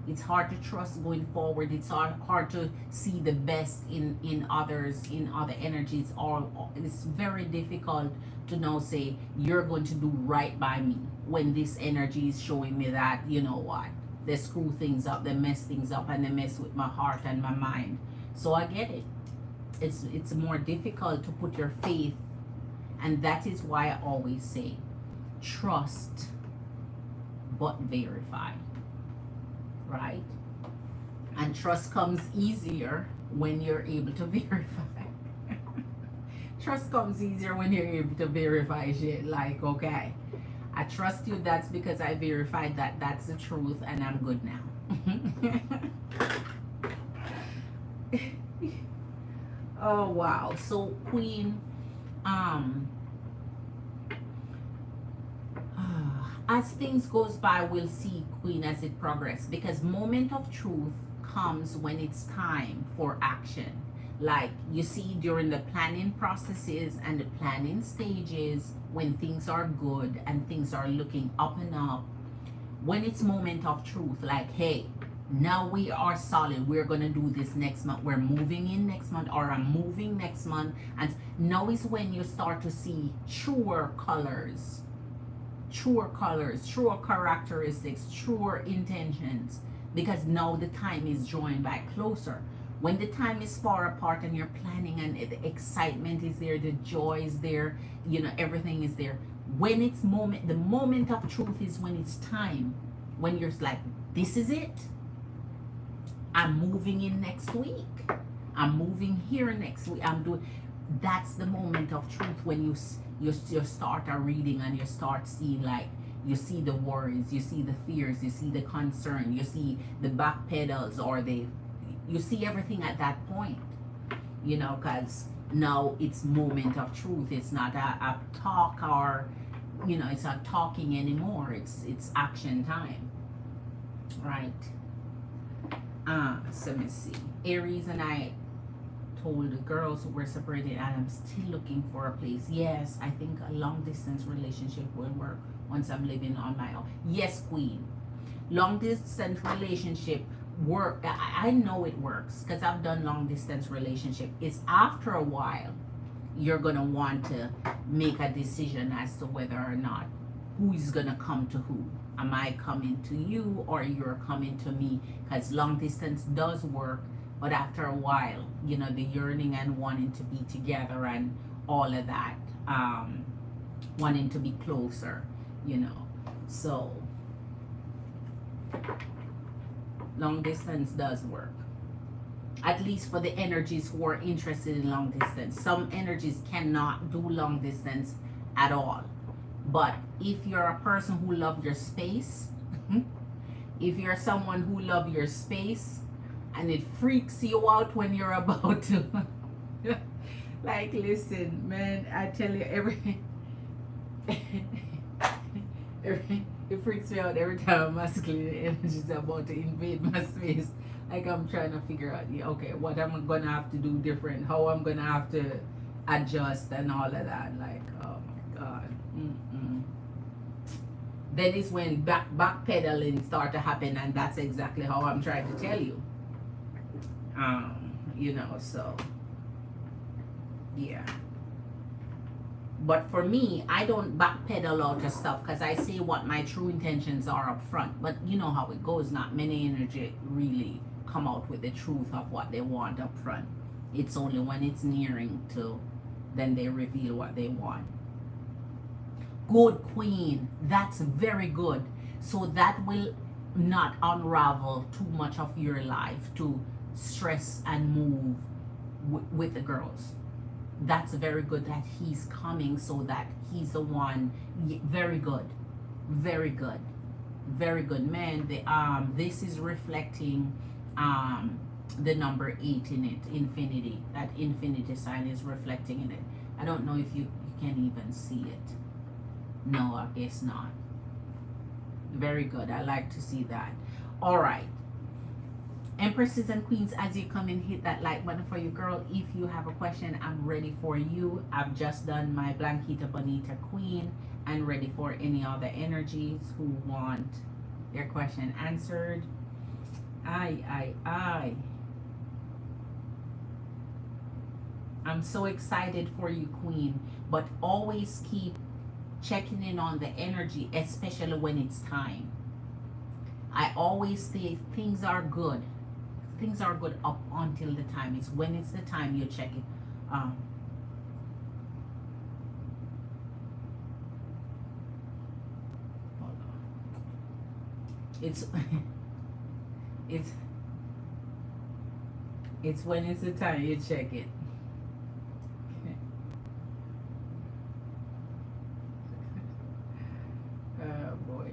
It's hard to trust going forward. It's hard to see the best in others, in other energies. Or it's very difficult to now say, you're going to do right by me, when this energy is showing me that, you know what, they screw things up, they mess things up, and they mess with my heart and my mind. So I get it. It's more difficult to put your faith, and that is why I always say, trust but verify, right? And trust comes easier when you're able to verify. Trust comes easier when you're able to verify shit. Like, okay, I trust you, that's because I verified that that's the truth, and I'm good now. Oh wow. So Queen, as things goes by, we'll see, Queen, as it progresses, because moment of truth comes when it's time for action. Like you see during the planning processes and the planning stages, when things are good and things are looking up and up, when it's moment of truth, like, hey, now we are solid, we're gonna do this next month, we're moving in next month, or I'm moving next month, and now is when you start to see truer colors, truer characteristics, truer intentions, because now the time is drawing back closer. When the time is far apart and you're planning, and the excitement is there, the joy is there, you know, everything is there. When it's the moment of truth is when it's time, when you're like, this is it. I'm moving in next week. I'm moving here next week. That's the moment of truth, when you start a reading and you start seeing, like, you see the worries, you see the fears, you see the concern, you see the back pedals, or you see everything at that point. you know, because now it's moment of truth. It's not a talk, or you know, it's not talking anymore. It's action time, right? So let me see. Aries and I told the girls who were separated, and I'm still looking for a place. Yes, I think a long distance relationship will work once I'm living on my own. Yes, Queen. Long distance relationship work. I know it works because I've done long distance relationship. It's after a while you're gonna want to make a decision as to whether or not who is gonna come to who. Am I coming to you or you're coming to me? Because long distance does work, but after a while, you know, the yearning and wanting to be together and all of that, wanting to be closer, you know. So long distance does work, at least for the energies who are interested in long distance. Some energies cannot do long distance at all, but if you're a person who loves your space, if you're someone who loves your space and it freaks you out when you're about to like, listen, man, I tell you, it freaks me out every time masculine energy is about to invade my space. Like, I'm trying to figure out, yeah, okay, what am I gonna have to do different, how I'm gonna have to adjust and all of that. Like, oh my god. Then is when backpedaling start to happen, and that's exactly how I'm trying to tell you. You know, so yeah. But for me, I don't backpedal out of stuff because I say what my true intentions are up front. But you know how it goes. Not many energy really come out with the truth of what they want up front. It's only when it's nearing to, then they reveal what they want. Good, Queen. That's very good. So that will not unravel too much of your life to stress and move with the girls. That's very good that he's coming, so that he's the one. Very good, very good, very good, man. This is reflecting the number 8 in it, infinity. That infinity sign is reflecting in it. I don't know if you can even see it. No, I guess not. Very good. I like to see that. All right. Empresses and Queens, as you come in, hit that like button for you, girl. If you have a question, I'm ready for you. I've just done my Blanquita Bonita Queen and ready for any other energies who want their question answered. I. I'm so excited for you, Queen. But always keep checking in on the energy, especially when it's time. I always say things are good. Things are good up until the time. It's when it's the time you check it. Hold on. It's it's when it's the time you check it. Oh boy.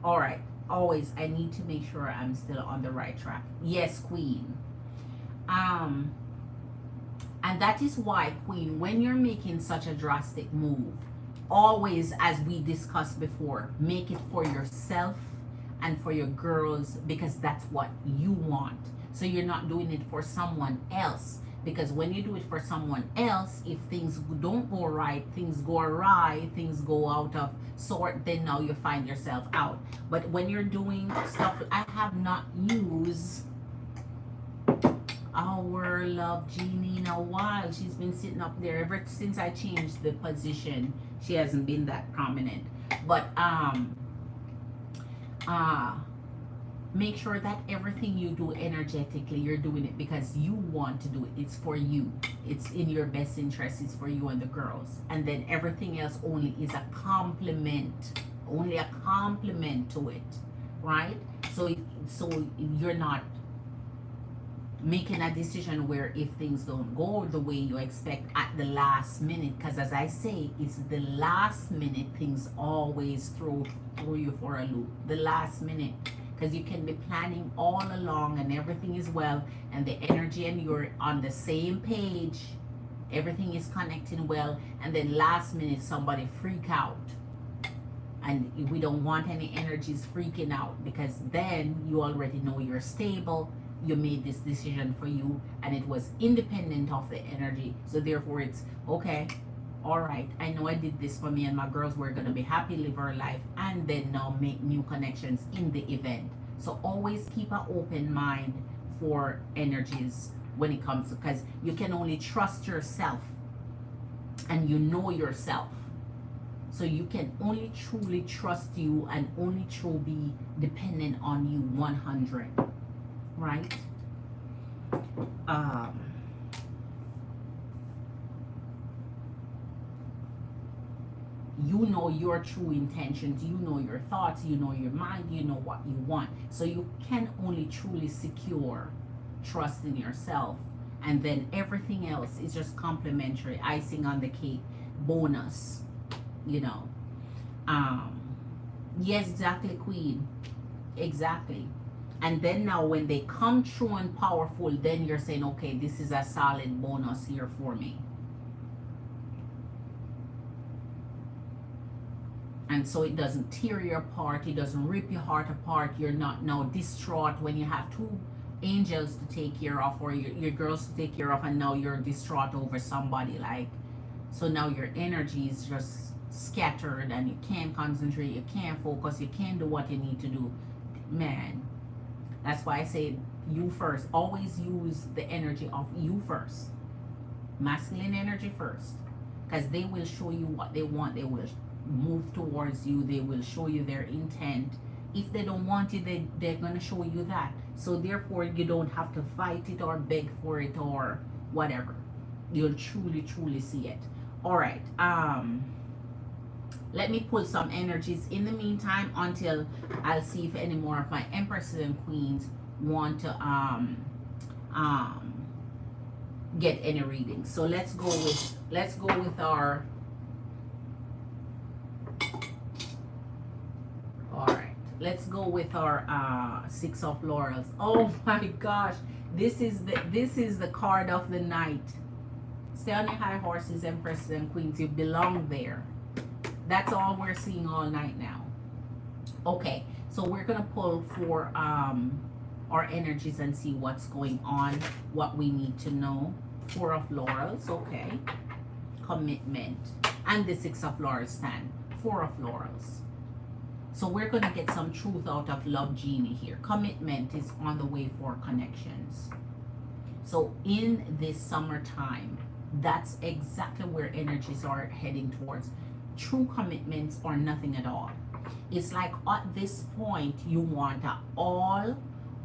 All right. Always, I need to make sure I'm still on the right track. Yes, Queen. And that is why, Queen, when you're making such a drastic move, always, as we discussed before, make it for yourself and for your girls, because that's what you want. So you're not doing it for someone else. Because when you do it for someone else, if things don't go right, things go awry, things go out of sort, then now you find yourself out. But when you're doing stuff, I have not used our love Genie in a while. She's been sitting up there ever since I changed the position. She hasn't been that prominent. But make sure that everything you do energetically, you're doing it because you want to do it. It's for you. It's in your best interest. It's for you and the girls. And then everything else only is a compliment. Only a compliment to it. Right? So you're not making a decision where if things don't go the way you expect at the last minute, because as I say, it's the last minute things always throw you for a loop. The last minute, because you can be planning all along and everything is well, and the energy and you're on the same page, everything is connecting well, and then last minute somebody freak out. And we don't want any energies freaking out, because then you already know you're stable, you made this decision for you, and it was independent of the energy. So therefore it's okay, all right, I know I did this for me and my girls, we're going to be happy, live our life, and then now make new connections in the event. So always keep an open mind for energies when it comes to, because you can only trust yourself and you know yourself. So you can only truly trust you and only truly be dependent on you 100, right? You know your true intentions, you know your thoughts, you know your mind, you know what you want. So you can only truly secure trust in yourself, and then everything else is just complimentary, icing on the cake, bonus, you know. Yes, exactly, Queen, exactly. And then now when they come true and powerful, then you're saying, okay, this is a solid bonus here for me. And so it doesn't tear you apart, it doesn't rip your heart apart. You're not now distraught when you have two angels to take care of, or your girls to take care of, and now you're distraught over somebody. Like, so now your energy is just scattered and you can't concentrate, you can't focus, you can't do what you need to do. Man, that's why I say you first. Always use the energy of you first, masculine energy first, because they will show you what they want. They will move towards you, they will show you their intent. If they don't want it, they're going to show you that. So therefore you don't have to fight it or beg for it or whatever. You'll truly see it. All right, let me pull some energies in the meantime until I'll see if any more of my empresses and queens want to get any readings. So let's go with our, all right, let's go with our Six of Laurels. Oh my gosh, this is the card of the night. Stay on your high horses, empresses and queens, you belong there. That's all we're seeing all night now. Okay, so we're gonna pull for our energies and see what's going on, what we need to know. Four of Laurels, okay. Commitment. And the Six of Laurels stand. Four of Laurels. So we're gonna get some truth out of Love Genie here. Commitment is on the way for connections. So in this summertime, that's exactly where energies are heading towards. True commitments or nothing at all. It's like at this point you want a all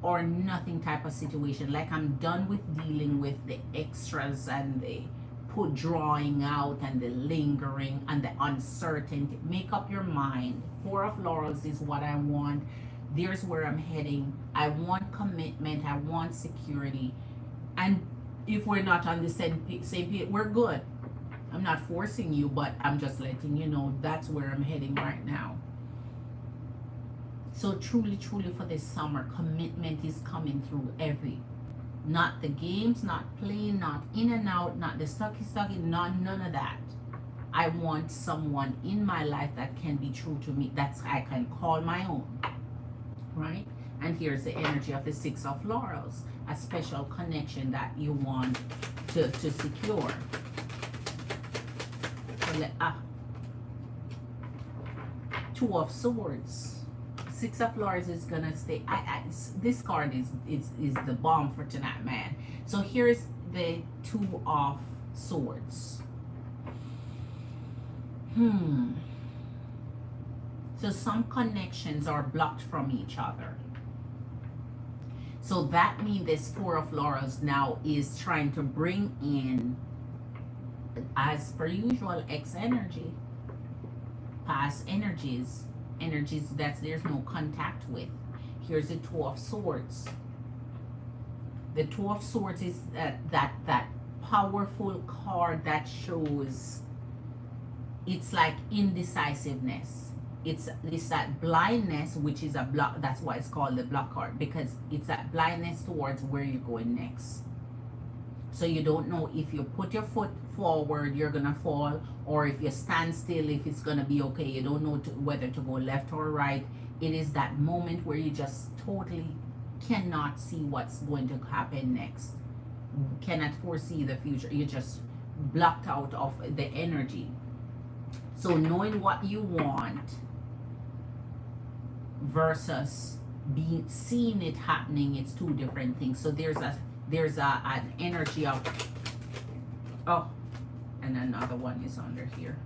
or nothing type of situation. Like, I'm done with dealing with the extras and the drawing out and the lingering and the uncertainty. Make up your mind. Four of Laurels is what I want. There's where I'm heading. I want commitment, I want security. And if we're not on the same page, we're good. I'm not forcing you, but I'm just letting you know that's where I'm heading right now. So truly for this summer, commitment is coming through not the games, not playing, not in and out, not the sucky, none of that. I want someone in my life that can be true to me, that's I can call my own, right? And here's the energy of the Six of Laurels, a special connection that you want to secure. Two of Swords. Six of Laurels is gonna stay. This card is the bomb for tonight, man. So here's the Two of Swords. So some connections are blocked from each other. So that means this Four of Laurels now is trying to bring in, as per usual, X energy, past energies that there's no contact with. Here's the Two of Swords. The Two of Swords is that powerful card that shows, it's like indecisiveness. It's that blindness, which is a block. That's why it's called the block card, because it's that blindness towards where you're going next. So you don't know if you put your foot forward, you're gonna fall, or if you stand still, if it's gonna be okay. You don't know whether to go left or right. It is that moment where you just totally cannot see what's going to happen next. Cannot foresee the future. You're just blocked out of the energy. So knowing what you want versus seeing it happening, it's two different things. So there's an energy of, oh, and another one is under here.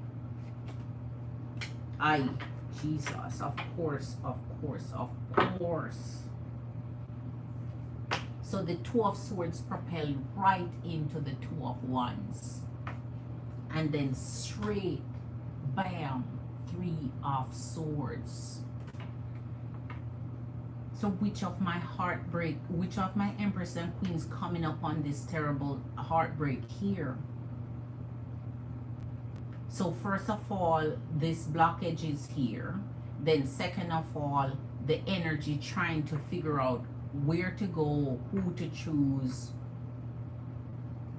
Jesus, of course. So the Two of Swords propel right into the Two of Wands, and then straight, bam, Three of Swords. So which of my Empress and Queens coming up on this terrible heartbreak here? So first of all, this blockage is here. Then second of all, the energy trying to figure out where to go, who to choose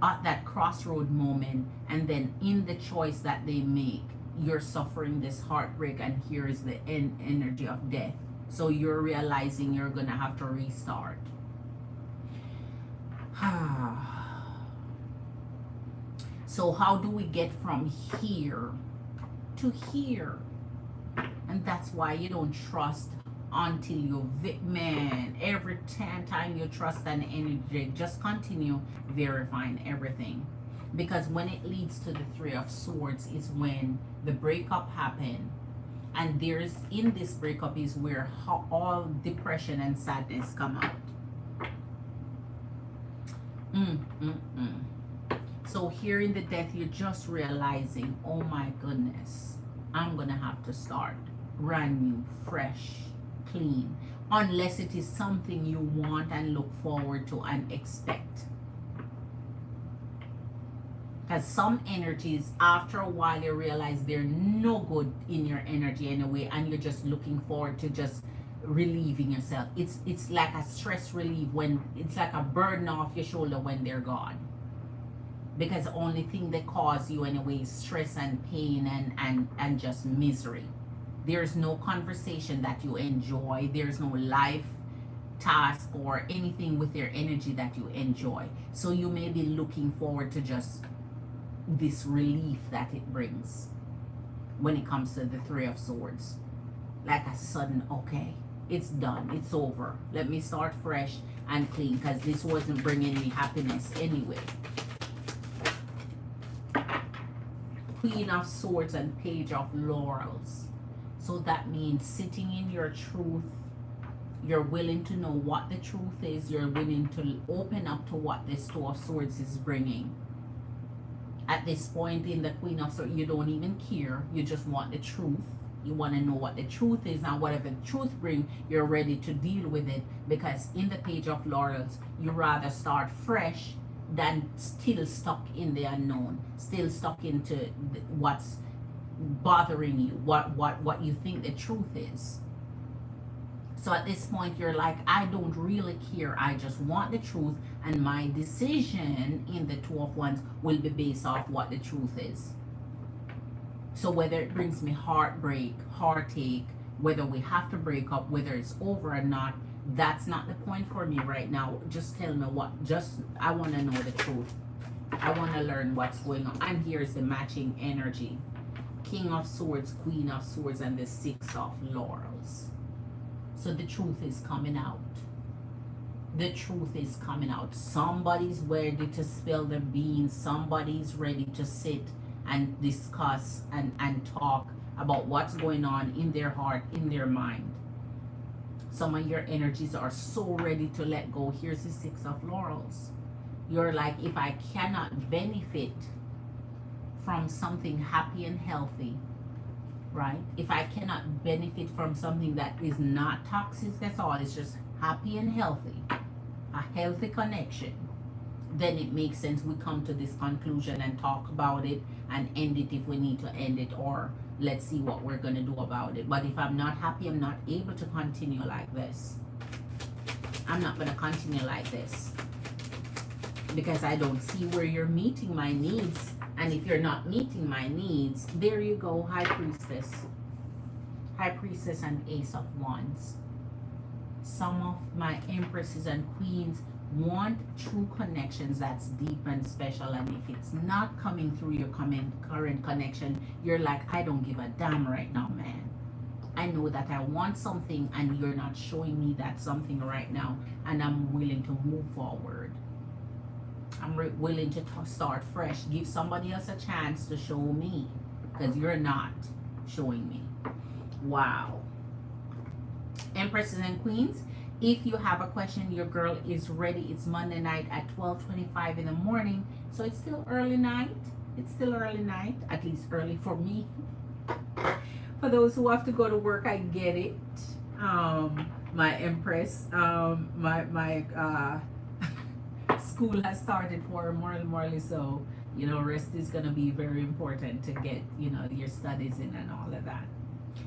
at that crossroad moment. And then in the choice that they make, you're suffering this heartbreak, and here is the energy of death. So you're realizing you're gonna have to restart. So how do we get from here to here? And that's why you don't trust until you, man, every time you trust an energy, just continue verifying everything. Because when it leads to the Three of Swords is when the breakup happened. And there's, in this breakup is where all depression and sadness come out. So here in the death, you're just realizing, oh my goodness, I'm gonna have to start brand new, fresh, clean. Unless it is something you want and look forward to and expect. Because some energies, after a while, you realize they're no good in your energy anyway, and you're just looking forward to just relieving yourself. It's like a stress relief, when it's like a burden off your shoulder when they're gone. Because the only thing that cause you anyway is stress and pain and just misery. There's no conversation that you enjoy. There's no life task or anything with their energy that you enjoy. So you may be looking forward to just this relief that it brings when it comes to the Three of Swords. Like a sudden, okay, it's done, it's over, let me start fresh and clean, because this wasn't bringing me happiness anyway. Queen of Swords and Page of Laurels. So that means sitting in your truth. You're willing to know what the truth is. You're willing to open up to what this Two of Swords is bringing. At this point in the Queen of Swords, you don't even care. You just want the truth. You want to know what the truth is, and whatever the truth brings, you're ready to deal with it. Because in the Page of Laurels, you rather start fresh than still stuck in the unknown, still stuck into what's bothering you, what you think the truth is. So at this point, you're like, I don't really care. I just want the truth, and my decision in the Two of Wands will be based off what the truth is. So whether it brings me heartbreak, heartache, whether we have to break up, whether it's over or not, that's not the point for me right now. Just tell me I want to know the truth. I want to learn what's going on. And here's the matching energy. King of Swords, Queen of Swords, and the Six of Laurels. So the truth is coming out. The truth is coming out. Somebody's ready to spill the beans. Somebody's ready to sit and discuss and talk about what's going on in their heart, in their mind. Some of your energies are so ready to let go. Here's the Six of Laurels. You're like, if I cannot benefit from something happy and healthy, right? If I cannot benefit from something that is not toxic, that's all, it's just happy and healthy, a healthy connection, then it makes sense we come to this conclusion and talk about it and end it if we need to end it, or let's see what we're going to do about it. But if I'm not happy, I'm not able to continue like this. I'm not going to continue like this because I don't see where you're meeting my needs. And if you're not meeting my needs, there you go, High Priestess. High Priestess and Ace of Wands. Some of my Empresses and Queens want true connections that's deep and special, and if it's not coming through your current connection, you're like, I don't give a damn right now, man. I know that I want something and you're not showing me that something right now, and I'm willing to move forward. I'm willing to start fresh. Give somebody else a chance to show me, because you're not showing me. Wow. Empresses and Queens, if you have a question, your girl is ready. It's Monday night at 12:25 in the morning, so it's still early night. It's still early night, at least early for me. For those who have to go to work, I get it. My Empress, my school has started for Morley, so you know, rest is gonna be very important to get, you know, your studies in and all of that.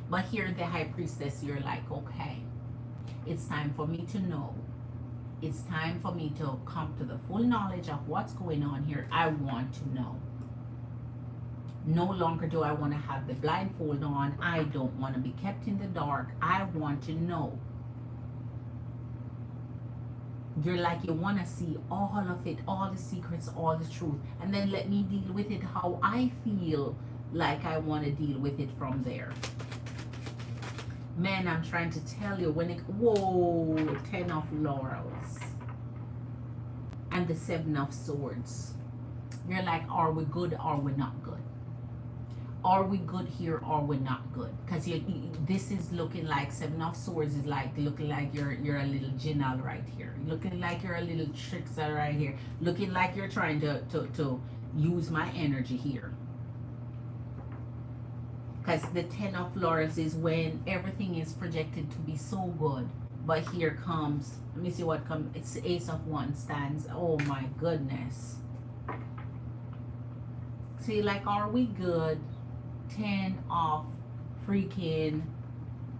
But here, the High Priestess, you're like, okay, it's time for me to know. It's time for me to come to the full knowledge of what's going on here. I want to know. No longer do I want to have the blindfold on. I don't want to be kept in the dark. I want to know. You're like, you want to see all of it, all the secrets, all the truth, and then let me deal with it how I feel like I want to deal with it from there. Man, I'm trying to tell you, when it, whoa, 10 of Laurels and the 7 of Swords. You're like, are we good or we're not good? Are we good here or we're not good? Because this is looking like 7 of Swords is like looking like you're a little Janelle right here. Looking like you're a little trickster right here. Looking like you're trying to use my energy here. Because the 10 of Laurels is when everything is projected to be so good. But here comes, let me see what comes. It's the Ace of Wands stands. Oh my goodness. See, like, are we good? 10 of freaking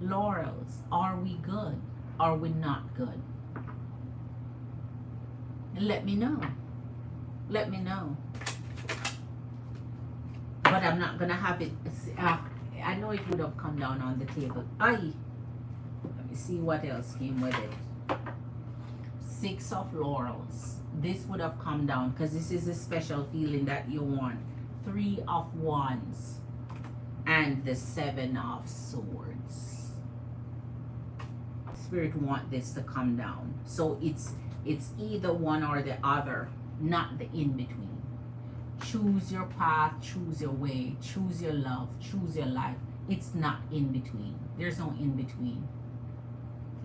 Laurels. Are we good? Are we not good? Let me know. Let me know. But I'm not gonna have it. I know it would have come down on the table. Aye. Let me see what else came with it. 6 of Laurels. This would have come down because this is a special feeling that you want. 3 of Wands and the 7 of Swords. Spirit want this to come down. So it's either one or the other, not the in-between. Choose your path, choose your way, choose your love, choose your life. It's not in between. There's no in between.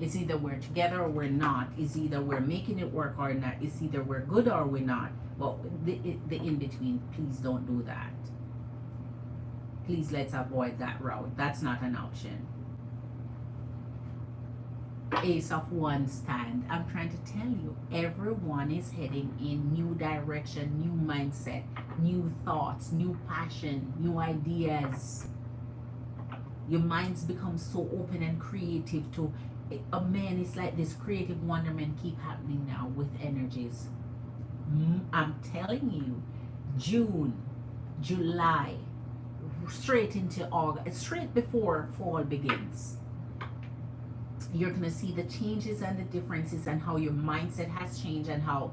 It's either we're together or we're not. It's either we're making it work or not. It's either we're good or we're not. But the in between, please don't do that. Please, let's avoid that route. That's not an option. Ace of Wands stand. I'm trying to tell you, everyone is heading in new direction, new mindset, new thoughts, new passion, new ideas. Your minds become so open and creative to a man. It's like this creative wonderment keep happening now with energies. I'm telling you, June, July, straight into August, straight before fall begins. You're going to see the changes and the differences and how your mindset has changed and how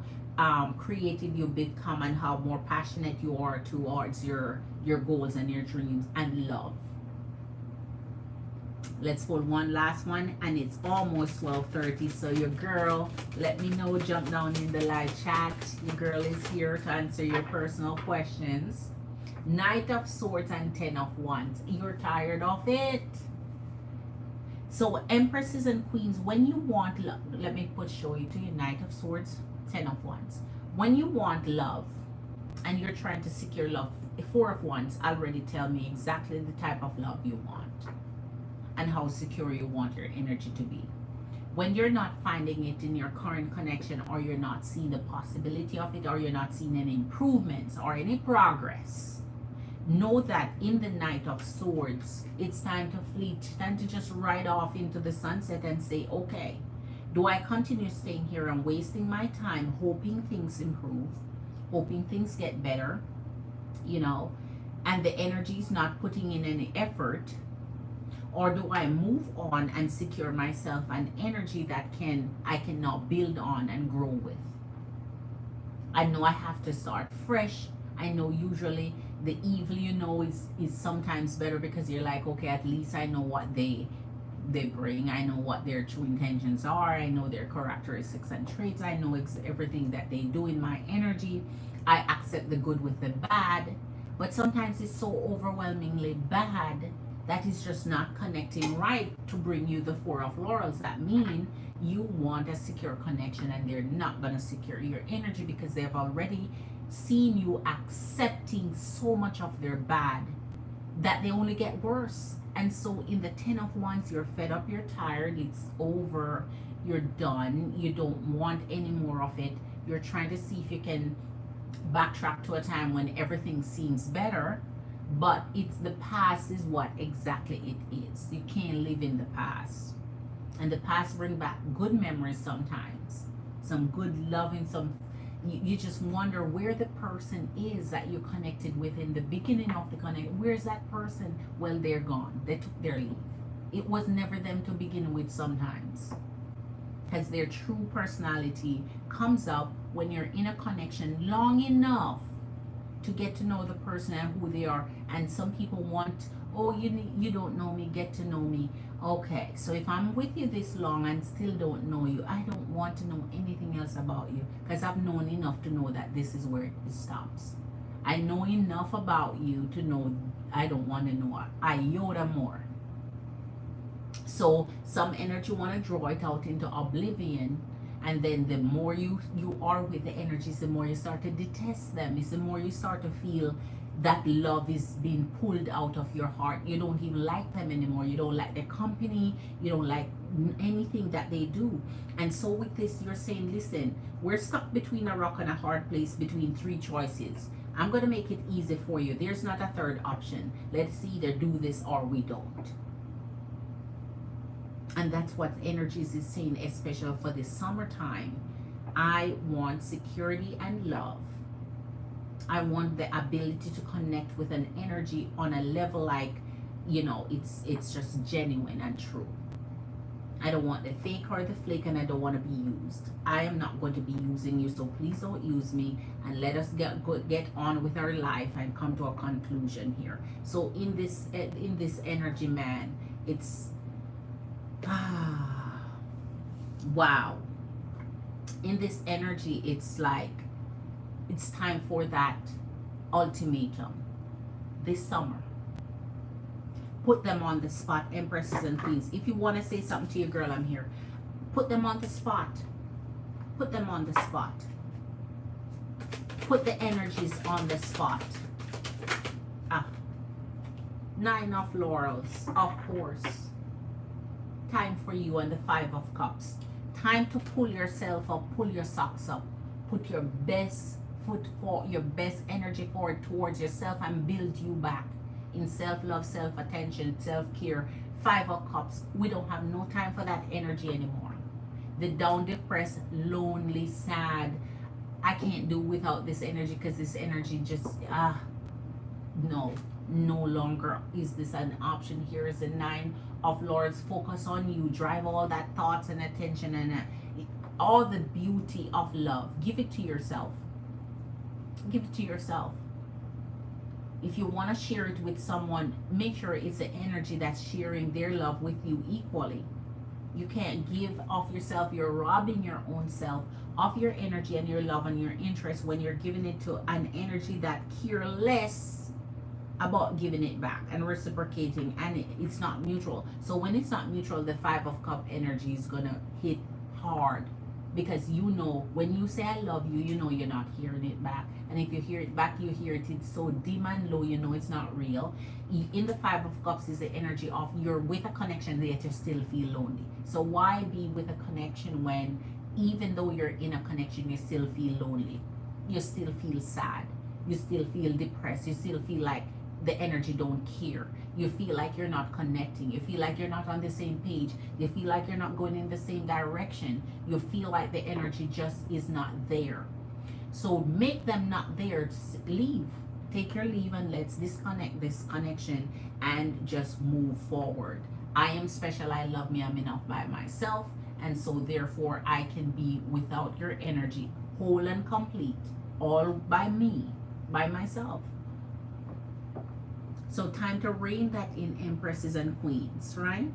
creative you become and how more passionate you are towards your goals and your dreams and love. Let's pull one last one, and it's almost 12:30. So your girl, let me know, jump down in the live chat. Your girl is here to answer your personal questions. Knight of Swords and 10 of Wands. You're tired of it. So Empresses and Queens, when you want love, let me show you to you. Knight of Swords, 10 of Wands. When you want love and you're trying to secure love, 4 of Wands already tell me exactly the type of love you want and how secure you want your energy to be. When you're not finding it in your current connection, or you're not seeing the possibility of it, or you're not seeing any improvements or any progress, know that in the Knight of Swords, it's time to flee, time to just ride off into the sunset and say, okay, do I continue staying here and wasting my time hoping things improve, hoping things get better, you know, and the energy is not putting in any effort? Or do I move on and secure myself an energy that I can now build on and grow with? I know I have to start fresh. I know usually the evil, is sometimes better, because you're like, okay, at least I know what they bring. I know what their true intentions are. I know their characteristics and traits. I know everything that they do in my energy. I accept the good with the bad. But sometimes it's so overwhelmingly bad that is just not connecting right to bring you the Four of Laurels. That mean you want a secure connection, and they're not going to secure your energy because they've already seen you accepting so much of their bad that they only get worse. And so in the Ten of Wands, you're fed up, you're tired, it's over, you're done, you don't want any more of it. You're trying to see if you can backtrack to a time when everything seems better, but it's the past is what exactly it is. You can't live in the past, and the past bring back good memories sometimes, some good loving, some you just wonder where the person is that you connected with in the beginning of the connect. Where's that person? Well, they're gone, they took their leave. It was never them to begin with sometimes, because their true personality comes up when you're in a connection long enough to get to know the person and who they are. And some people want, oh, you don't know me, get to know me. Okay, so if I'm with you this long and still don't know you, I don't want to know anything else about you, because I've known enough to know that this is where it stops. I know enough about you to know I don't want to know a iota more. So some energy want to draw it out into oblivion, and then the more you are with the energies, the more you start to detest them. It's the more you start to feel that love is being pulled out of your heart. You don't even like them anymore. You don't like their company. You don't like anything that they do. And so with this, you're saying, listen, we're stuck between a rock and a hard place, between three choices. I'm going to make it easy for you. There's not a third option. Let's either do this or we don't. And that's what energies is saying, especially for the summertime. I want security and love. I want the ability to connect with an energy on a level like, it's just genuine and true. I don't want the fake or the flake, and I don't want to be used. I am not going to be using you, so please don't use me, and let us get on with our life and come to a conclusion here. So in this energy, man, it's wow. In this energy, it's like it's time for that ultimatum this summer. Put them on the spot, empresses and queens. If you want to say something to your girl, I'm here. Put them on the spot. Put them on the spot. Put the energies on the spot. Nine of Laurels, of course. Time for you, and the Five of Cups. Time to pull yourself up, pull your socks up, put your best foot for your best energy forward towards yourself and build you back in self-love, self-attention, self-care. Five of Cups. We don't have no time for that energy anymore. The down, depressed, lonely, sad. I can't do without this energy, because this energy just no longer is this an option. Here is the Nine of Lords. Focus on you. Drive all that thoughts and attention and all the beauty of love. Give it to yourself. Give it to yourself. If you want to share it with someone, make sure it's the energy that's sharing their love with you equally. You can't give of yourself. You're robbing your own self of your energy and your love and your interest when you're giving it to an energy that care less about giving it back and reciprocating, and it's not mutual. So when it's not mutual, the Five of Cup energy is gonna hit hard. because you know when you say I love you, you know you're not hearing it back. And if you hear it back, you hear it, it's so dim and low, you know it's not real. In the Five of Cups is the energy of you're with a connection yet you still feel lonely. So why be with a connection when even though you're in a connection you still feel lonely, you still feel sad, you still feel depressed, you still feel like the energy don't care, you feel like you're not connecting, you feel like you're not on the same page, you feel like you're not going in the same direction, you feel like the energy just is not there. So make them not there, leave, take your leave, and let's disconnect this connection and just move forward. I am special, I love me, I'm enough by myself, and so therefore I can be without your energy, whole and complete, all by me, by myself. So time to rein that in, Empresses and Queens, right?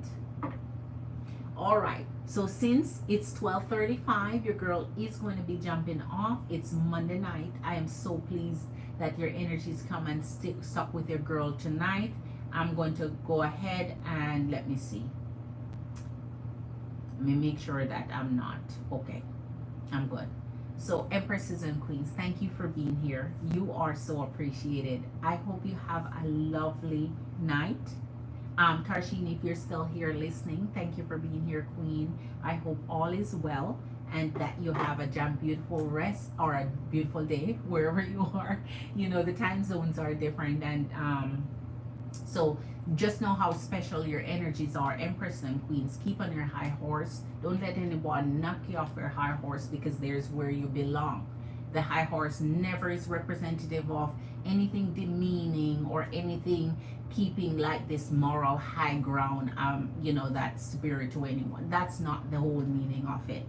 All right. So since it's 12:35, your girl is going to be jumping off. It's Monday night. I am so pleased that your energies come and stuck with your girl tonight. I'm going to go ahead and let me see. Let me make sure that I'm not. Okay. I'm good. So Empresses and Queens, thank you for being here. You are so appreciated. I hope you have a lovely night. Tarshini, if you're still here listening, thank you for being here, Queen. I hope all is well and that you have a beautiful rest or a beautiful day wherever you are. You know, the time zones are different, and so just know how special your energies are, Empress and Queens. Keep on your high horse. Don't let anyone knock you off your high horse, because there's where you belong. The high horse never is representative of anything demeaning or anything keeping like this moral high ground, you know, that spirit to anyone. That's not the whole meaning of it.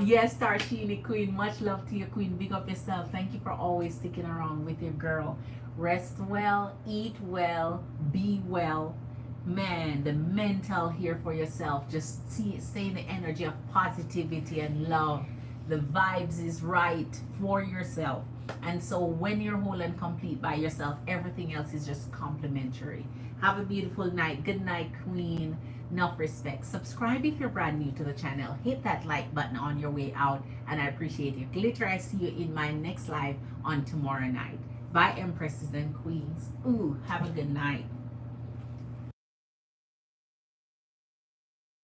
Yes, Starshini, Queen, much love to you, Queen. Big up yourself. Thank you for always sticking around with your girl. Rest well, eat well, be well. Man, the mental here for yourself. Just stay in the energy of positivity and love. The vibes is right for yourself. And so when you're whole and complete by yourself, everything else is just complimentary. Have a beautiful night. Good night, Queen. Enough respect. Subscribe if you're brand new to the channel. Hit that like button on your way out, and I appreciate you. Glitter, I see you in my next live on tomorrow night. Bye, Empresses and Queens. Ooh, have a good night.